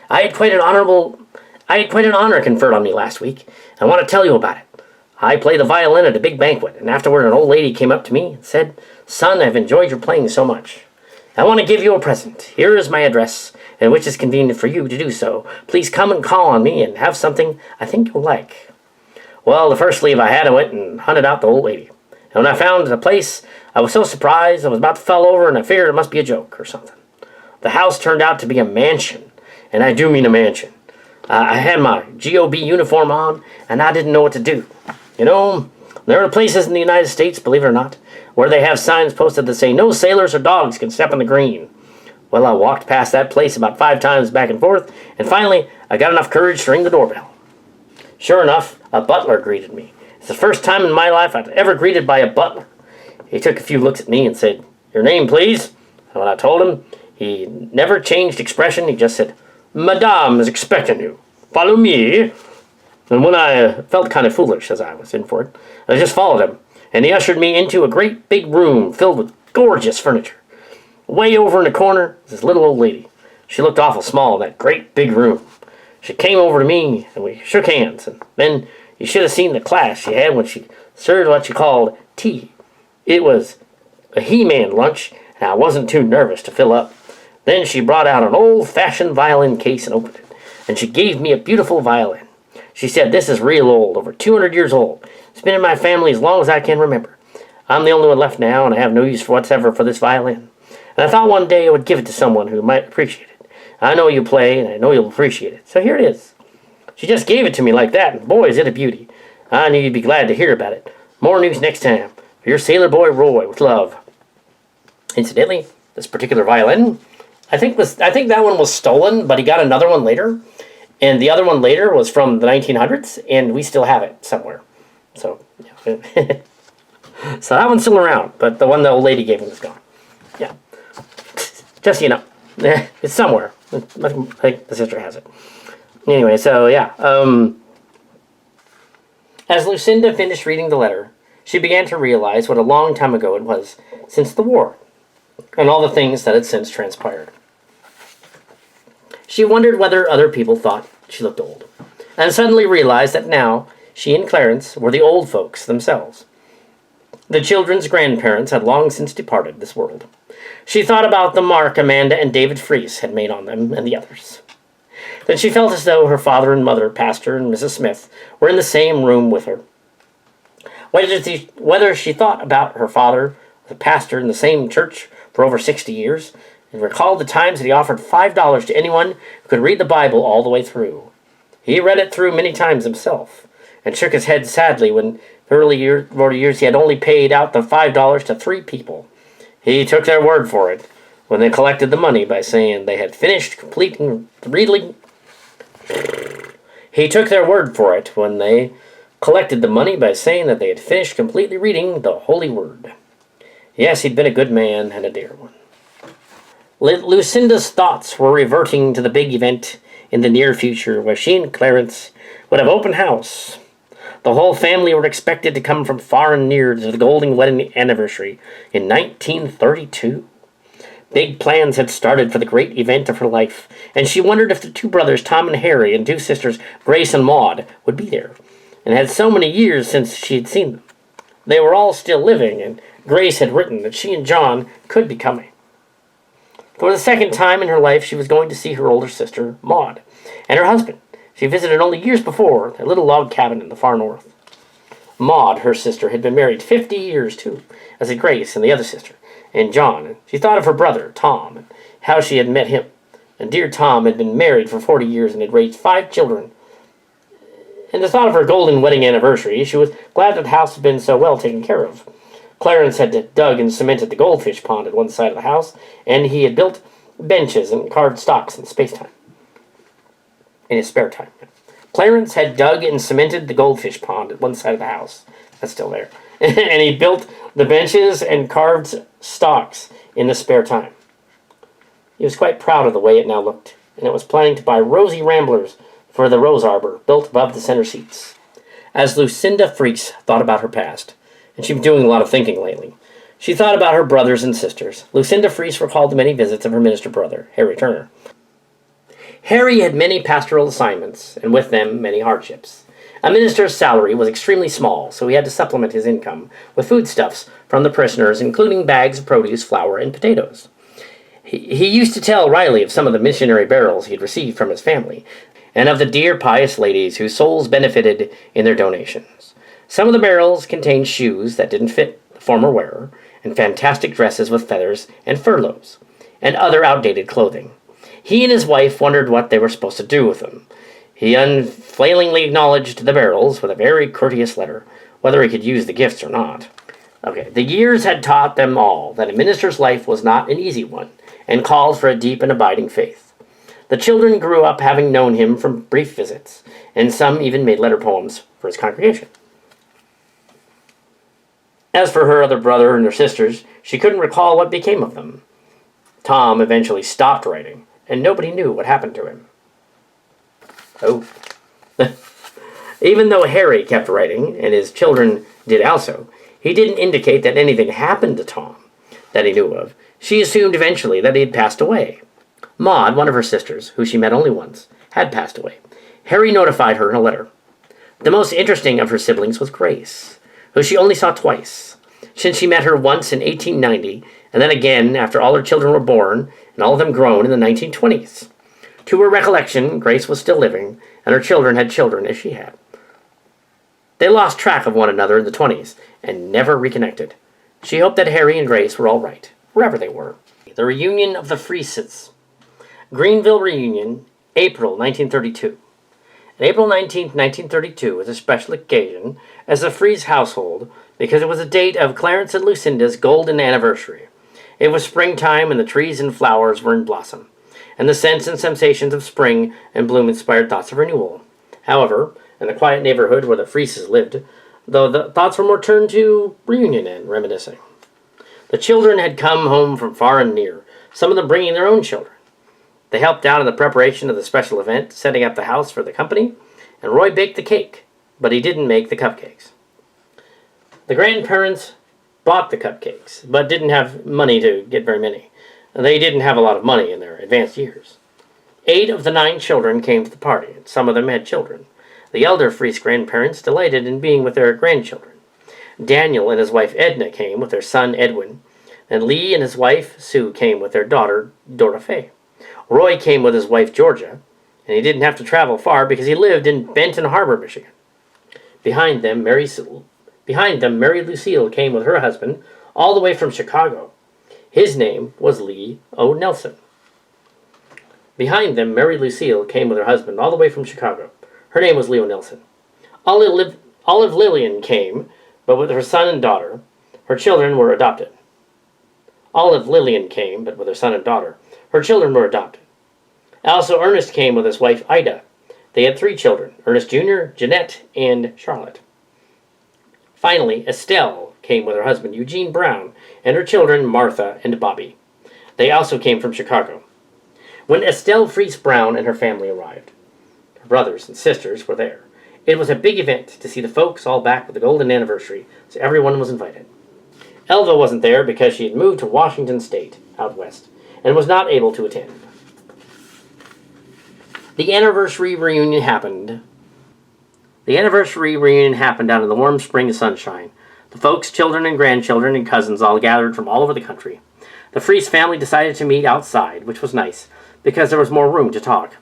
I had quite an honor conferred on me last week. I want to tell you about it. I played the violin at a big banquet, and afterward an old lady came up to me and said, "Son, I've enjoyed your playing so much. I want to give you a present. Here is my address, and which is convenient for you to do so. Please come and call on me and have something I think you'll like." Well, the first leave I had, I went and hunted out the old lady. And when I found the place, I was so surprised I was about to fall over, and I figured it must be a joke or something. The house turned out to be a mansion, and I do mean a mansion. I had my GOB uniform on, and I didn't know what to do. You know, there are places in the United States, believe it or not, where they have signs posted that say, "No sailors or dogs can step on the green." Well, I walked past that place about 5 times back and forth, and finally, I got enough courage to ring the doorbell. Sure enough, a butler greeted me. It's the first time in my life I've ever greeted by a butler. He took a few looks at me and said, "Your name, please?" And when I told him, he never changed expression. He just said, "Madame is expecting you. Follow me." And when I felt kind of foolish, as I was in for it, I just followed him, and he ushered me into a great big room filled with gorgeous furniture. Way over in the corner was this little old lady. She looked awful small in that great big room. She came over to me, and we shook hands, and then you should have seen the class she had when she served what she called tea. It was a He-Man lunch, and I wasn't too nervous to fill up. Then she brought out an old-fashioned violin case and opened it, and she gave me a beautiful violin. She said, "This is real old, over 200 years old. It's been in my family as long as I can remember. I'm the only one left now, and I have no use whatsoever for this violin. And I thought one day I would give it to someone who might appreciate it. I know you play, and I know you'll appreciate it. So here it is." She just gave it to me like that, and boy, is it a beauty. I knew you'd be glad to hear about it. More news next time. For your sailor boy Roy, with love. Incidentally, this particular violin, I think that one was stolen, but he got another one later. And the other one later was from the 1900s, and we still have it somewhere. So, yeah. So that one's still around, but the one the old lady gave him is gone. Yeah. Just, it's somewhere. I think the sister has it. Anyway, so yeah. As Lucinda finished reading the letter, she began to realize what a long time ago it was since the war, and all the things that had since transpired. She wondered whether other people thought she looked old, and suddenly realized that now she and Clarence were the old folks themselves. The children's grandparents had long since departed this world. She thought about the mark Amanda and David Freese had made on them and the others. Then she felt as though her father and mother, Pastor and Mrs. Smith, were in the same room with her. Whether she thought about her father, the pastor in the same church for over 60 years, and recalled the times that he offered $5 to anyone who could read the Bible all the way through. He read it through many times himself, and shook his head sadly when early years he had only paid out the $5 to 3 people. He took their word for it when they collected the money by saying they had finished reading. He took their word for it when they collected the money by saying that they had finished completely reading the Holy Word. Yes, he'd been a good man and a dear one. Lucinda's thoughts were reverting to the big event in the near future where she and Clarence would have open house. The whole family were expected to come from far and near to the golden wedding anniversary in 1932. Big plans had started for the great event of her life, and she wondered if the 2 brothers, Tom and Harry, and 2 sisters, Grace and Maud, would be there, and had so many years since she had seen them. They were all still living, and Grace had written that she and John could be coming. For the second time in her life, she was going to see her older sister, Maud, and her husband. She visited only years before their little log cabin in the far north. Maud, her sister, had been married 50 years, too, as had Grace and the other sister, and John. And she thought of her brother, Tom, and how she had met him. And dear Tom had been married for 40 years and had raised 5 children. And the thought of her golden wedding anniversary, she was glad that the house had been so well taken care of. Clarence had dug and cemented the goldfish pond at one side of the house, and he had built benches and carved stocks in his spare time. Clarence had dug and cemented the goldfish pond at one side of the house. That's still there. And he built the benches and carved stocks in the spare time. He was quite proud of the way it now looked, and it was planning to buy rosy ramblers for the rose arbor built above the center seats. As Lucinda Freese thought about her past, and she'd been doing a lot of thinking lately, she thought about her brothers and sisters. Lucinda Freese recalled the many visits of her minister brother, Harry Turner. Harry had many pastoral assignments, and with them many hardships. A minister's salary was extremely small, so he had to supplement his income with foodstuffs from the parishioners, including bags of produce, flour, and potatoes. He used to tell Riley of some of the missionary barrels he had received from his family, and of the dear pious ladies whose souls benefited in their donations. Some of the barrels contained shoes that didn't fit the former wearer, and fantastic dresses with feathers and furloughs, and other outdated clothing. He and his wife wondered what they were supposed to do with them. He unfailingly acknowledged the barrels with a very courteous letter, whether he could use the gifts or not. Okay, the years had taught them all that a minister's life was not an easy one, and called for a deep and abiding faith. The children grew up having known him from brief visits, and some even made letter poems for his congregation. As for her other brother and her sisters, she couldn't recall what became of them. Tom eventually stopped writing, and nobody knew what happened to him. Oh. Even though Harry kept writing, and his children did also, he didn't indicate that anything happened to Tom that he knew of. She assumed eventually that he had passed away. Maud, one of her sisters, who she met only once, had passed away. Harry notified her in a letter. The most interesting of her siblings was Grace, who she only saw twice, since she met her once in 1890, and then again after all her children were born, and all of them grown in the 1920s. To her recollection, Grace was still living, and her children had children as she had. They lost track of one another in the 20s, and never reconnected. She hoped that Harry and Grace were all right, wherever they were. The reunion of the Freeses. Greenville reunion, April 1932. April 19, 1932 was a special occasion as the Freese household because it was the date of Clarence and Lucinda's golden anniversary. It was springtime and the trees and flowers were in blossom, and the scents and sensations of spring and bloom inspired thoughts of renewal. However, in the quiet neighborhood where the Freeses lived, though the thoughts were more turned to reunion and reminiscing. The children had come home from far and near, some of them bringing their own children. They helped out in the preparation of the special event, setting up the house for the company, and Roy baked the cake, but he didn't make the cupcakes. The grandparents bought the cupcakes, but didn't have money to get very many. They didn't have a lot of money in their advanced years. 8 of the 9 children came to the party, and some of them had children. The elder Freese grandparents delighted in being with their grandchildren. Daniel and his wife Edna came with their son Edwin, and Lee and his wife Sue came with their daughter Dora Faye. Roy came with his wife Georgia, and he didn't have to travel far because he lived in Benton Harbor, Michigan. Behind them, Mary Lucille came with her husband all the way from Chicago. His name was Lee O. Nelson. Behind them, Mary Lucille came with her husband all the way from Chicago. Her name was Leo Nelson. Olive Lillian came, but with her son and daughter. Her children were adopted. Olive Lillian came, but with her son and daughter. Her children were adopted. Also, Ernest came with his wife Ida. They had 3 children, Ernest Jr., Jeanette, and Charlotte. Finally, Estelle came with her husband Eugene Brown and her children Martha and Bobby. They also came from Chicago. When Estelle Freese Brown and her family arrived, her brothers and sisters were there. It was a big event to see the folks all back with the golden anniversary, so everyone was invited. Elva wasn't there because she had moved to Washington State, out west, and was not able to attend. The anniversary reunion happened out in the warm spring sunshine. The folks, children and grandchildren and cousins all gathered from all over the country. The Freese family decided to meet outside, which was nice, because there was more room to talk.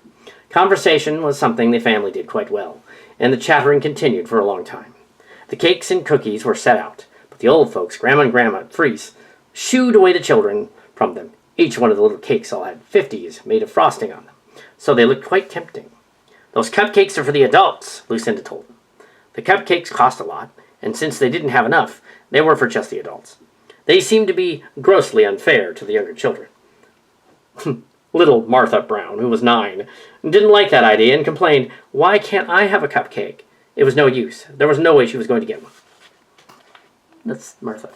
Conversation was something the family did quite well, and the chattering continued for a long time. The cakes and cookies were set out, but the old folks, Grandma and Grandma Freese, shooed away the children from them. Each one of the little cakes all had 50s made of frosting on them, so they looked quite tempting. "Those cupcakes are for the adults," Lucinda told them. The cupcakes cost a lot, and since they didn't have enough, they were for just the adults. They seemed to be grossly unfair to the younger children. Little Martha Brown, who was 9, didn't like that idea and complained, "Why can't I have a cupcake?" It was no use. There was no way she was going to get one. That's Martha.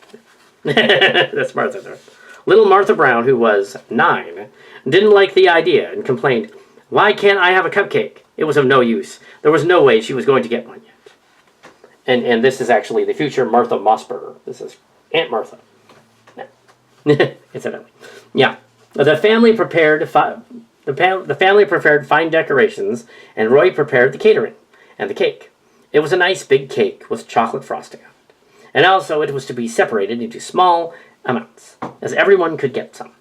That's Martha there. Little Martha Brown, who was 9, didn't like the idea and complained, "Why can't I have a cupcake?" It was of no use. There was no way she was going to get one yet. And this is actually the future Martha Mossberger. This is Aunt Martha. No. Incidentally. Yeah. The family prepared The family prepared fine decorations, and Roy prepared the catering and the cake. It was a nice big cake with chocolate frosting on it. And also it was to be separated into small amounts, as everyone could get some.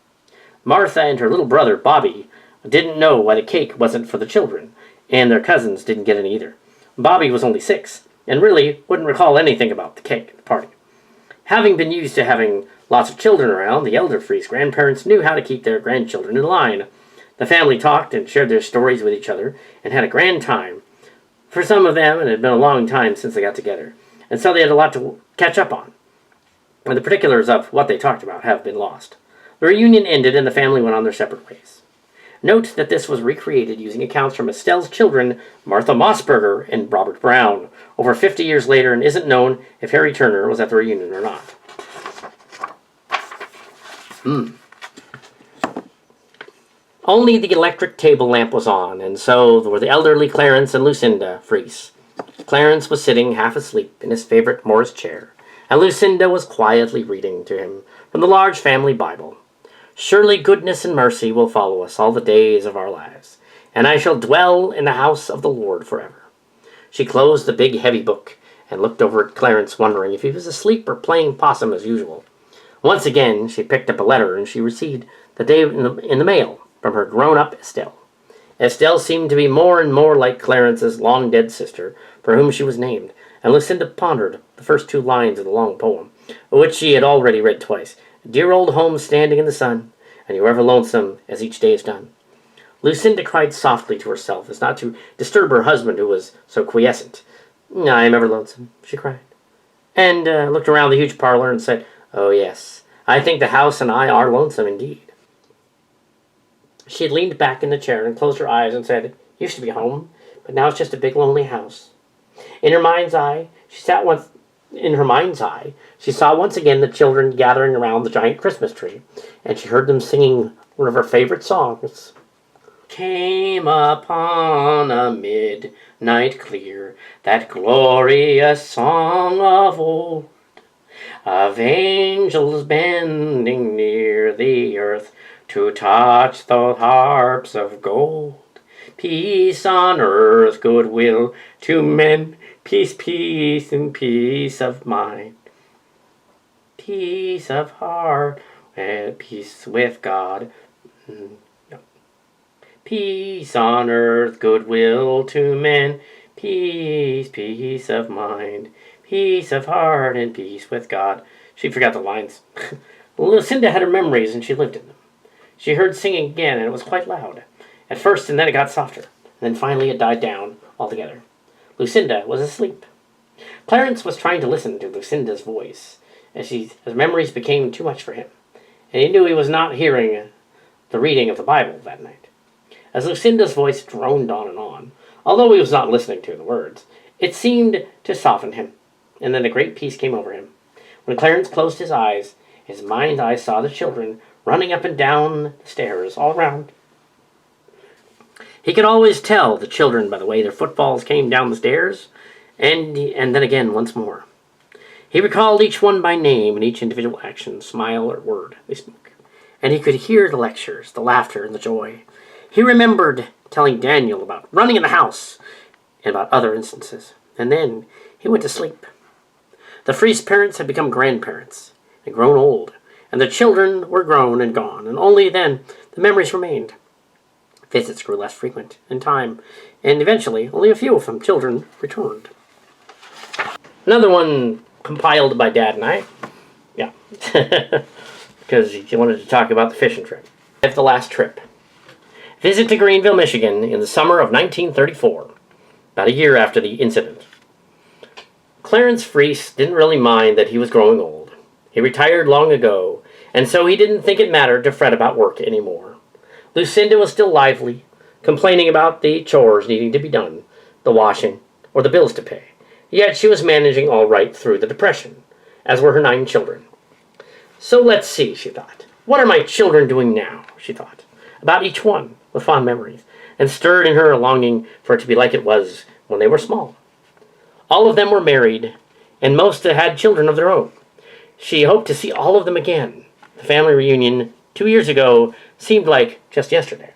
Martha and her little brother, Bobby, didn't know why the cake wasn't for the children, and their cousins didn't get any either. Bobby was only 6, and really wouldn't recall anything about the cake at the party. Having been used to having lots of children around, the elder Freese grandparents knew how to keep their grandchildren in line. The family talked and shared their stories with each other, and had a grand time. For some of them, it had been a long time since they got together, and so they had a lot to catch up on. And the particulars of what they talked about have been lost. The reunion ended, and the family went on their separate ways. Note that this was recreated using accounts from Estelle's children, Martha Mossberger and Robert Brown, over 50 years later, and isn't known if Harry Turner was at the reunion or not. Only the electric table lamp was on, and so were the elderly Clarence and Lucinda Freese. Clarence was sitting half asleep in his favorite Morris chair, and Lucinda was quietly reading to him from the large family Bible. Surely goodness and mercy will follow us all the days of our lives, and I shall dwell in the house of the Lord forever. She closed the big heavy book and looked over at Clarence, wondering if he was asleep or playing possum as usual. Once again she picked up a letter, and she received the day in the mail from her grown-up Estelle. Estelle seemed to be more and more like Clarence's long-dead sister, for whom she was named, and Lucinda pondered the first 2 lines of the long poem, which she had already read twice. Dear old home standing in the sun, and you're ever lonesome as each day is done. Lucinda cried softly to herself, as not to disturb her husband, who was so quiescent. I am ever lonesome, she cried, and looked around the huge parlor and said, oh yes, I think the house and I are lonesome indeed. She had leaned back in the chair and closed her eyes and said, it used to be home, but now it's just a big lonely house. In her mind's eye, she saw once again the children gathering around the giant Christmas tree, and she heard them singing one of her favorite songs. Came upon a midnight clear, that glorious song of old, of angels bending near the earth to touch the harps of gold. Peace on earth, goodwill to men, peace, peace, and peace of mind. Peace of heart and peace with God. No. Peace on earth, goodwill to men, peace, peace of mind. Peace of heart and peace with God. She forgot the lines. Lucinda had her memories, and she lived in them. She heard singing again, and it was quite loud. At first, and then it got softer. And then finally it died down altogether. Lucinda was asleep. Clarence was trying to listen to Lucinda's voice, as memories became too much for him, and he knew he was not hearing the reading of the Bible that night. As Lucinda's voice droned on, although he was not listening to the words, it seemed to soften him, and then a great peace came over him. When Clarence closed his eyes, his mind's eye saw the children running up and down the stairs all around. He could always tell the children by the way their footfalls came down the stairs, and then again once more. He recalled each one by name and each individual action, smile, or word they spoke, and he could hear the lectures, the laughter, and the joy. He remembered telling Daniel about running in the house and about other instances, and then he went to sleep. The Freese parents had become grandparents and grown old, and the children were grown and gone, and only then the memories remained. Visits grew less frequent in time, and eventually only a few of them children returned. Another one compiled by Dad and I. Yeah. Because he wanted to talk about the fishing trip. The last trip. Visit to Greenville, Michigan in the summer of 1934, about a year after the incident. Clarence Freese didn't really mind that he was growing old. He retired long ago, and so he didn't think it mattered to fret about work anymore. Lucinda was still lively, complaining about the chores needing to be done, the washing, or the bills to pay. Yet she was managing all right through the depression, as were her 9 children. So let's see, she thought. What are my children doing now, she thought, about each one, with fond memories, and stirred in her a longing for it to be like it was when they were small. All of them were married, and most had children of their own. She hoped to see all of them again. The family reunion 2 years ago seemed like just yesterday.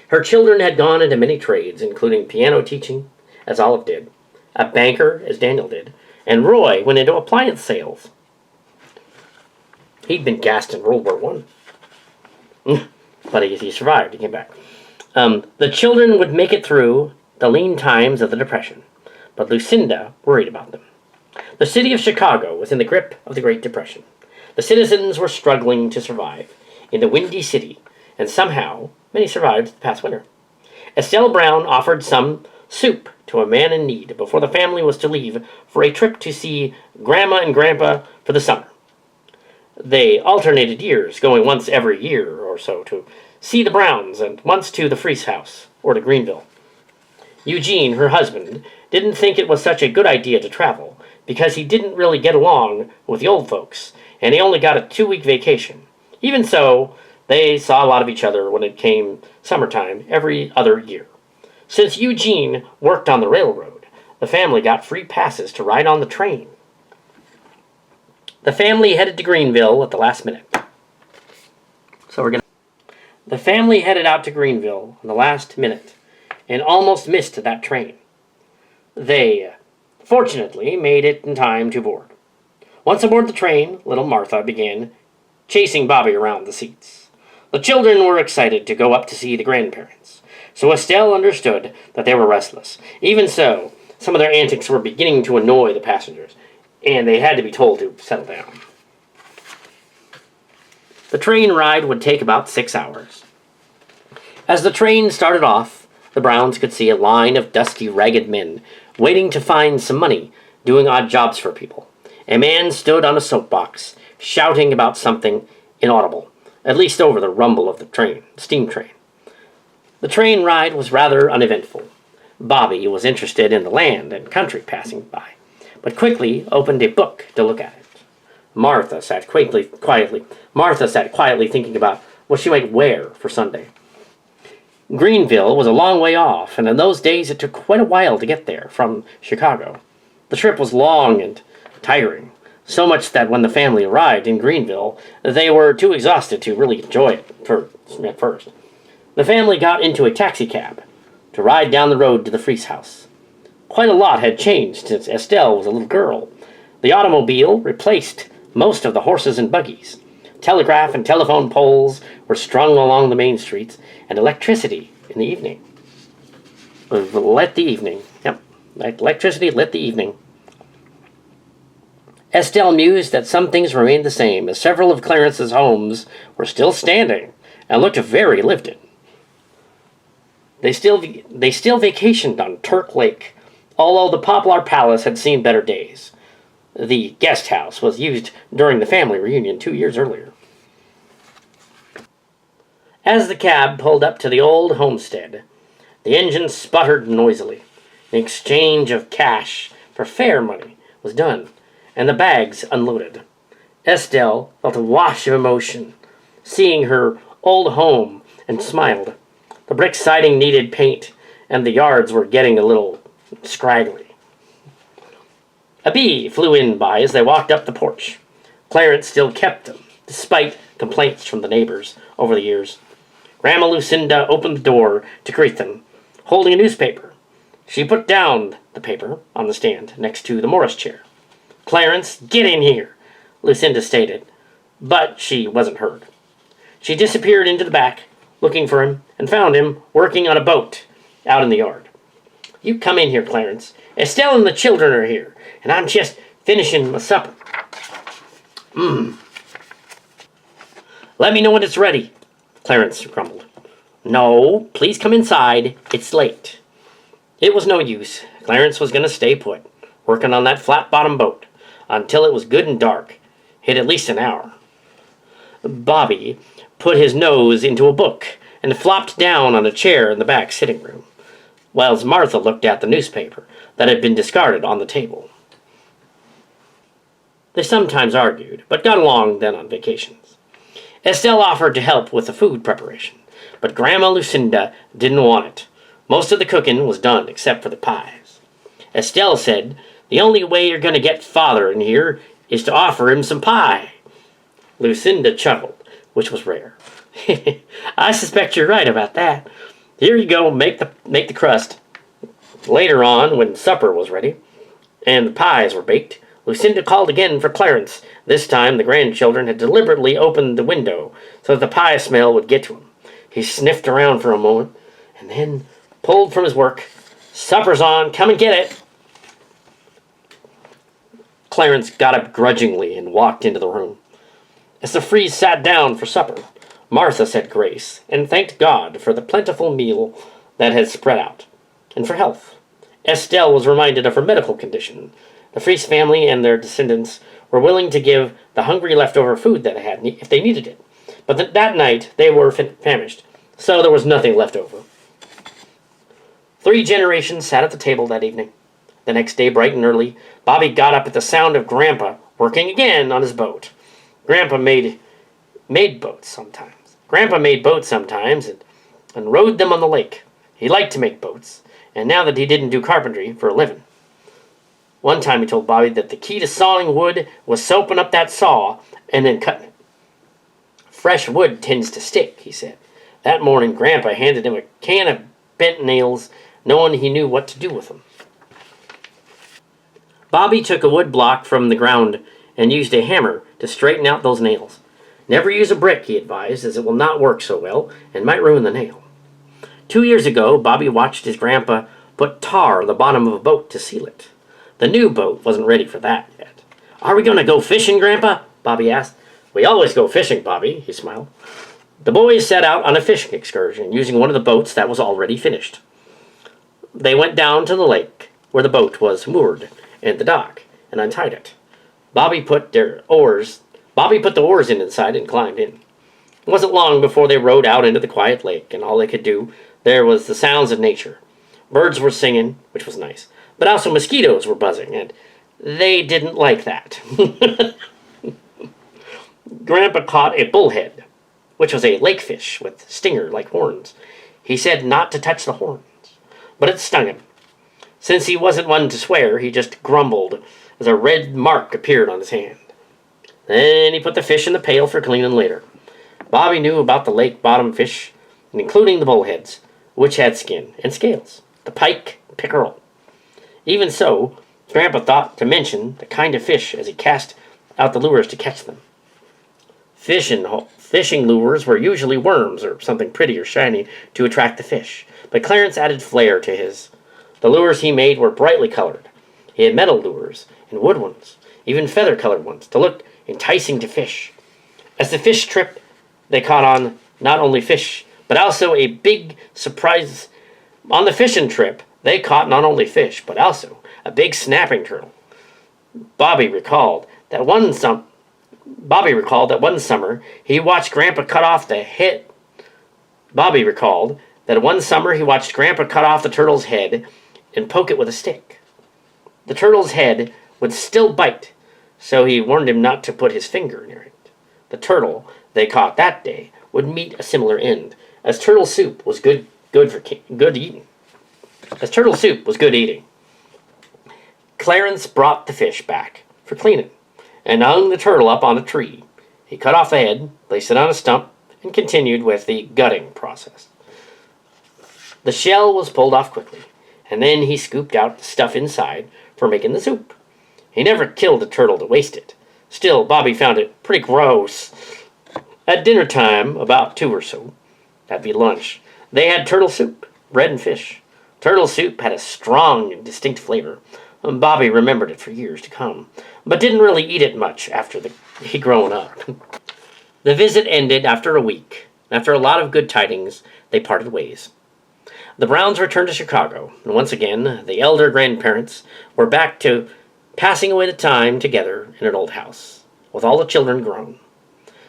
Her children had gone into many trades, including piano teaching, as Olive did, a banker, as Daniel did, and Roy went into appliance sales. He'd been gassed in World War I. But he survived. He came back. The children would make it through the lean times of the Depression, but Lucinda worried about them. The city of Chicago was in the grip of the Great Depression. The citizens were struggling to survive in the Windy City, and somehow many survived the past winter. Estelle Brown offered some soup to a man in need before the family was to leave for a trip to see Grandma and Grandpa for the summer. They alternated years, going once every year or so to see the Browns and once to the Freese house or to Greenville. Eugene, her husband, didn't think it was such a good idea to travel because he didn't really get along with the old folks and he only got a 2-week vacation. Even so, they saw a lot of each other when it came summertime every other year. Since Eugene worked on the railroad, the family got free passes to ride on the train. The family headed to Greenville at the last minute. The family headed out to Greenville in the last minute and almost missed that train. They, fortunately, made it in time to board. Once aboard the train, little Martha began chasing Bobby around the seats. The children were excited to go up to see the grandparents, so Estelle understood that they were restless. Even so, some of their antics were beginning to annoy the passengers, and they had to be told to settle down. The train ride would take about 6 hours. As the train started off, the Browns could see a line of dusty, ragged men waiting to find some money, doing odd jobs for people. A man stood on a soapbox, shouting about something inaudible, at least over the rumble of the steam train. The train ride was rather uneventful. Bobby was interested in the land and country passing by, but quickly opened a book to look at it. Martha sat quietly thinking about what she might wear for Sunday. Greenville was a long way off, and in those days it took quite a while to get there from Chicago. The trip was long and tiring, so much that when the family arrived in Greenville, they were too exhausted to really enjoy it at first. The family got into a taxicab to ride down the road to the Freese house. Quite a lot had changed since Estelle was a little girl. The automobile replaced most of the horses and buggies. Telegraph and telephone poles were strung along the main streets, and electricity in the evening. Electricity lit the evening. Estelle mused that some things remained the same, as several of Clarence's homes were still standing and looked very lived in. They still vacationed on Turk Lake, although the Poplar Palace had seen better days. The guest house was used during the family reunion 2 years earlier. As the cab pulled up to the old homestead, the engine sputtered noisily. The exchange of cash for fare money was done, and the bags unloaded. Estelle felt a wash of emotion, seeing her old home, and smiled. The brick siding needed paint, and the yards were getting a little scraggly. A bee flew in by as they walked up the porch. Clarence still kept them, despite complaints from the neighbors over the years. Grandma Lucinda opened the door to greet them, holding a newspaper. She put down the paper on the stand next to the Morris chair. "Clarence, get in here," Lucinda stated, but she wasn't heard. She disappeared into the back, looking for him, and found him working on a boat out in the yard. "You come in here, Clarence. Estelle and the children are here, and I'm just finishing my supper." "Let me know when it's ready," Clarence grumbled. "No, please come inside. It's late." It was no use. Clarence was going to stay put, working on that flat-bottom boat, until it was good and dark. Hit at least an hour. Bobby put his nose into a book and flopped down on a chair in the back sitting room, whilst Martha looked at the newspaper that had been discarded on the table. They sometimes argued, but got along then on vacations. Estelle offered to help with the food preparation, but Grandma Lucinda didn't want it. Most of the cooking was done except for the pies. Estelle said, "The only way you're going to get Father in here is to offer him some pie." Lucinda chuckled, which was rare. "I suspect you're right about that. Here you go, make the crust. Later on, when supper was ready, and the pies were baked, Lucinda called again for Clarence. This time the grandchildren had deliberately opened the window so that the pie smell would get to him. He sniffed around for a moment, and then pulled from his work. "Supper's on, come and get it." Clarence got up grudgingly and walked into the room. As the Frees sat down for supper, Martha said grace and thanked God for the plentiful meal that had spread out, and for health. Estelle was reminded of her medical condition. The Frees family and their descendants were willing to give the hungry leftover food that they had if they needed it. But that night they were famished, so there was nothing left over. 3 generations sat at the table that evening. The next day, bright and early, Bobby got up at the sound of Grandpa working again on his boat. Grandpa made boats sometimes. Grandpa made boats sometimes and rowed them on the lake. He liked to make boats, and now that he didn't do carpentry for a living. One time he told Bobby that the key to sawing wood was soaping up that saw and then cutting it. "Fresh wood tends to stick," he said. That morning, Grandpa handed him a can of bent nails, knowing he knew what to do with them. Bobby took a wood block from the ground and used a hammer to straighten out those nails. "Never use a brick," he advised, "as it will not work so well and might ruin the nail." 2 years ago, Bobby watched his grandpa put tar on the bottom of a boat to seal it. The new boat wasn't ready for that yet. "Are we going to go fishing, Grandpa?" Bobby asked. "We always go fishing, Bobby," he smiled. The boys set out on a fishing excursion using one of the boats that was already finished. They went down to the lake where the boat was moored at the dock and untied it. Bobby put the oars in inside and climbed in. It wasn't long before they rowed out into the quiet lake, and all they could do there was the sounds of nature. Birds were singing, which was nice, but also mosquitoes were buzzing, and they didn't like that. Grandpa caught a bullhead, which was a lake fish with stinger-like horns. He said not to touch the horns, but it stung him. Since he wasn't one to swear, he just grumbled as a red mark appeared on his hand. Then he put the fish in the pail for cleaning later. Bobby knew about the lake bottom fish, including the bullheads, which had skin and scales, the pike and pickerel. Even so, Grandpa thought to mention the kind of fish as he cast out the lures to catch them. Fishing lures were usually worms or something pretty or shiny to attract the fish, but Clarence added flair to his. The lures he made were brightly colored. He had metal lures and wood ones, even feather-colored ones, to look enticing to fish. As the fish tripped, they caught on not only fish, but also a big surprise. On the fishing trip, they caught not only fish, but also a big snapping turtle. Bobby recalled that one summer he watched Grandpa cut off the head. Bobby recalled that one summer he watched Grandpa cut off the turtle's head and poke it with a stick. The turtle's head would still bite, so he warned him not to put his finger near it. The turtle they caught that day would meet a similar end, as turtle soup was good eating. Clarence brought the fish back for cleaning and hung the turtle up on a tree. He cut off the head, placed it on a stump, and continued with the gutting process. The shell was pulled off quickly, and then he scooped out the stuff inside for making the soup. He never killed a turtle to waste it. Still, Bobby found it pretty gross. At dinner time, about 2 or so, that'd be lunch, they had turtle soup, bread and fish. Turtle soup had a strong and distinct flavor. Bobby remembered it for years to come, but didn't really eat it much after he'd grown up. The visit ended after a week. After a lot of good tidings, they parted ways. The Browns returned to Chicago, and once again, the elder grandparents were back to passing away the time together in an old house, with all the children grown.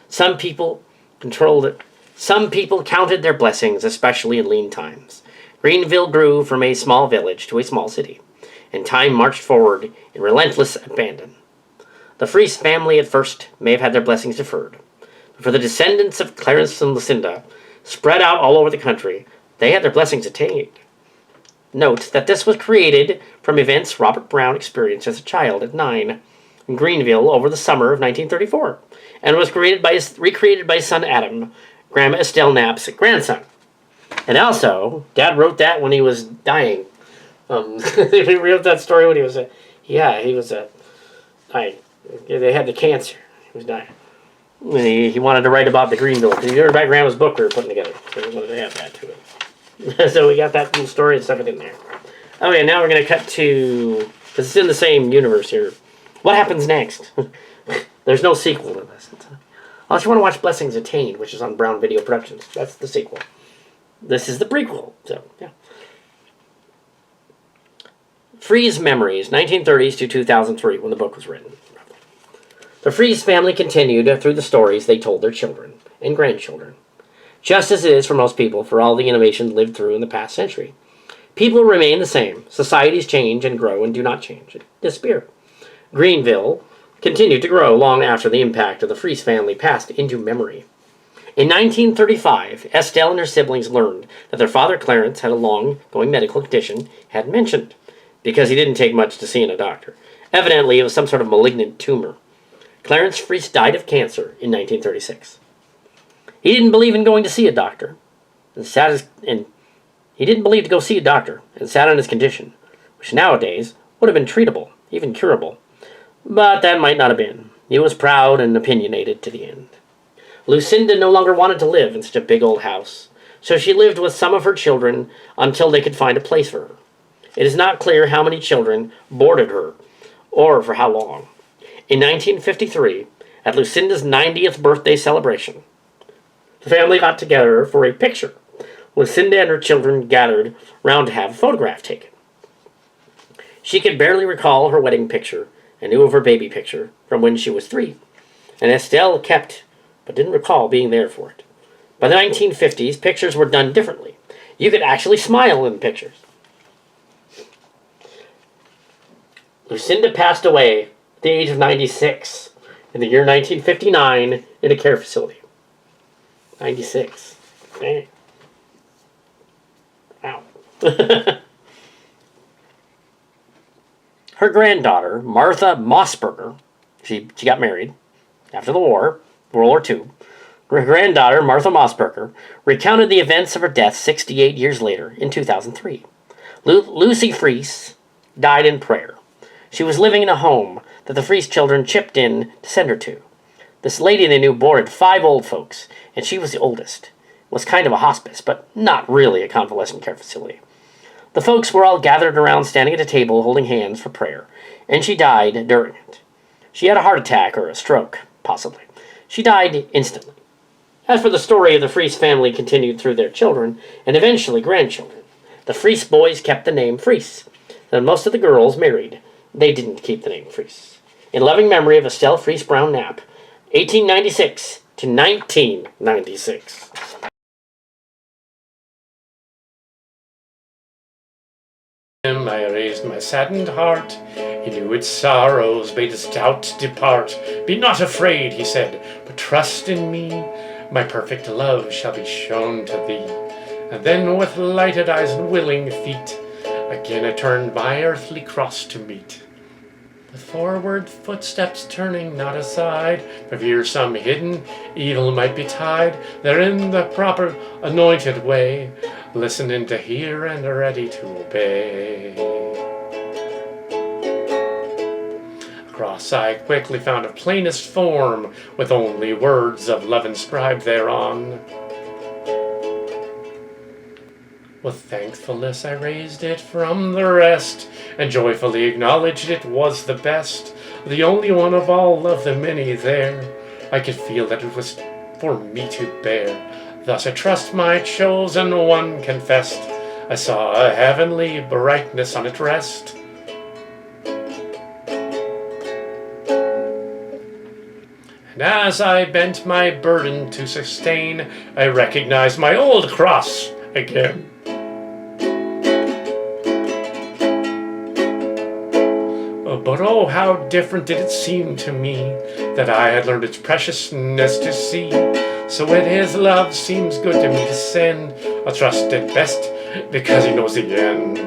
Some people counted their blessings, especially in lean times. Greenville grew from a small village to a small city, and time marched forward in relentless abandon. The Freese family at first may have had their blessings deferred, but for the descendants of Clarence and Lucinda, spread out all over the country, they had their blessings attained. Note that this was created from events Robert Brown experienced as a child at 9 in Greenville over the summer of 1934, and was recreated by his son Adam, Grandma Estelle Knapp's grandson. And also, Dad wrote that when he was dying. He wrote that story when he was dying. They had the cancer. He was dying. And he wanted to write about the Greenville, because he heard about Grandma's book we were putting together. So he wanted to have that to it. So we got that little story and stuff in there. Okay, now we're going to cut to, because it's in the same universe here. What happens next? There's no sequel to this. Unless you want to watch Blessings Attained, which is on Brown Video Productions. That's the sequel. This is the prequel. So, yeah. Freeze memories, 1930s to 2003, when the book was written. The Freeze family continued through the stories they told their children and grandchildren. Just as it is for most people, for all the innovations lived through in the past century. People remain the same. Societies change and grow and do not change. Disappear. Greenville continued to grow long after the impact of the Freeze family passed into memory. In 1935, Estelle and her siblings learned that their father Clarence had a long-going medical condition he hadn't mentioned, because he didn't take much to seeing a doctor. Evidently, it was some sort of malignant tumor. Clarence Freeze died of cancer in 1936. He didn't believe in going to see a doctor, he didn't believe to go see a doctor, and sat on his condition, which nowadays would have been treatable, even curable. But that might not have been. He was proud and opinionated to the end. Lucinda no longer wanted to live in such a big old house, so she lived with some of her children until they could find a place for her. It is not clear how many children boarded her, or for how long. In 1953, at Lucinda's 90th birthday celebration, the family got together for a picture. Lucinda and her children gathered round to have a photograph taken. She could barely recall her wedding picture and knew of her baby picture from when she was 3, and Estelle kept, but didn't recall being there for it. By the 1950s, pictures were done differently. You could actually smile in pictures. Lucinda passed away at the age of 96 in the year 1959 in a care facility. 96. Dang. Wow. Her granddaughter, Martha Mossberger, she got married after the war, World War II. Her granddaughter, Martha Mossberger, recounted the events of her death 68 years later in 2003. Lucy Freeze died in prayer. She was living in a home that the Freeze children chipped in to send her to. This lady they knew boarded 5 old folks, and she was the oldest. It was kind of a hospice, but not really a convalescent care facility. The folks were all gathered around, standing at a table, holding hands for prayer, and she died during it. She had a heart attack or a stroke, possibly. She died instantly. As for the story of the Freeze family continued through their children, and eventually grandchildren. The Freeze boys kept the name Freeze. Then most of the girls married. They didn't keep the name Freeze. In loving memory of Estelle Freeze Brown Knapp, 1896 to 1996. I raised my saddened heart. He knew its sorrows, bade its doubt depart. Be not afraid, he said, but trust in me. My perfect love shall be shown to thee. And then with lighted eyes and willing feet, again I turned my earthly cross to meet. With forward footsteps turning not aside, for fear some hidden evil might betide, there in the proper anointed way, listening to hear and ready to obey. Across I quickly found of plainest form, with only words of love inscribed thereon. With thankfulness I raised it from the rest, and joyfully acknowledged it was the best, the only one of all of the many there. I could feel that it was for me to bear. Thus I trust my chosen one confessed. I saw a heavenly brightness on it rest. And as I bent my burden to sustain, I recognized my old cross again. But oh, how different did it seem to me, that I had learned its preciousness to see. So when his love seems good to me to send, I'll trust it best, because he knows the end.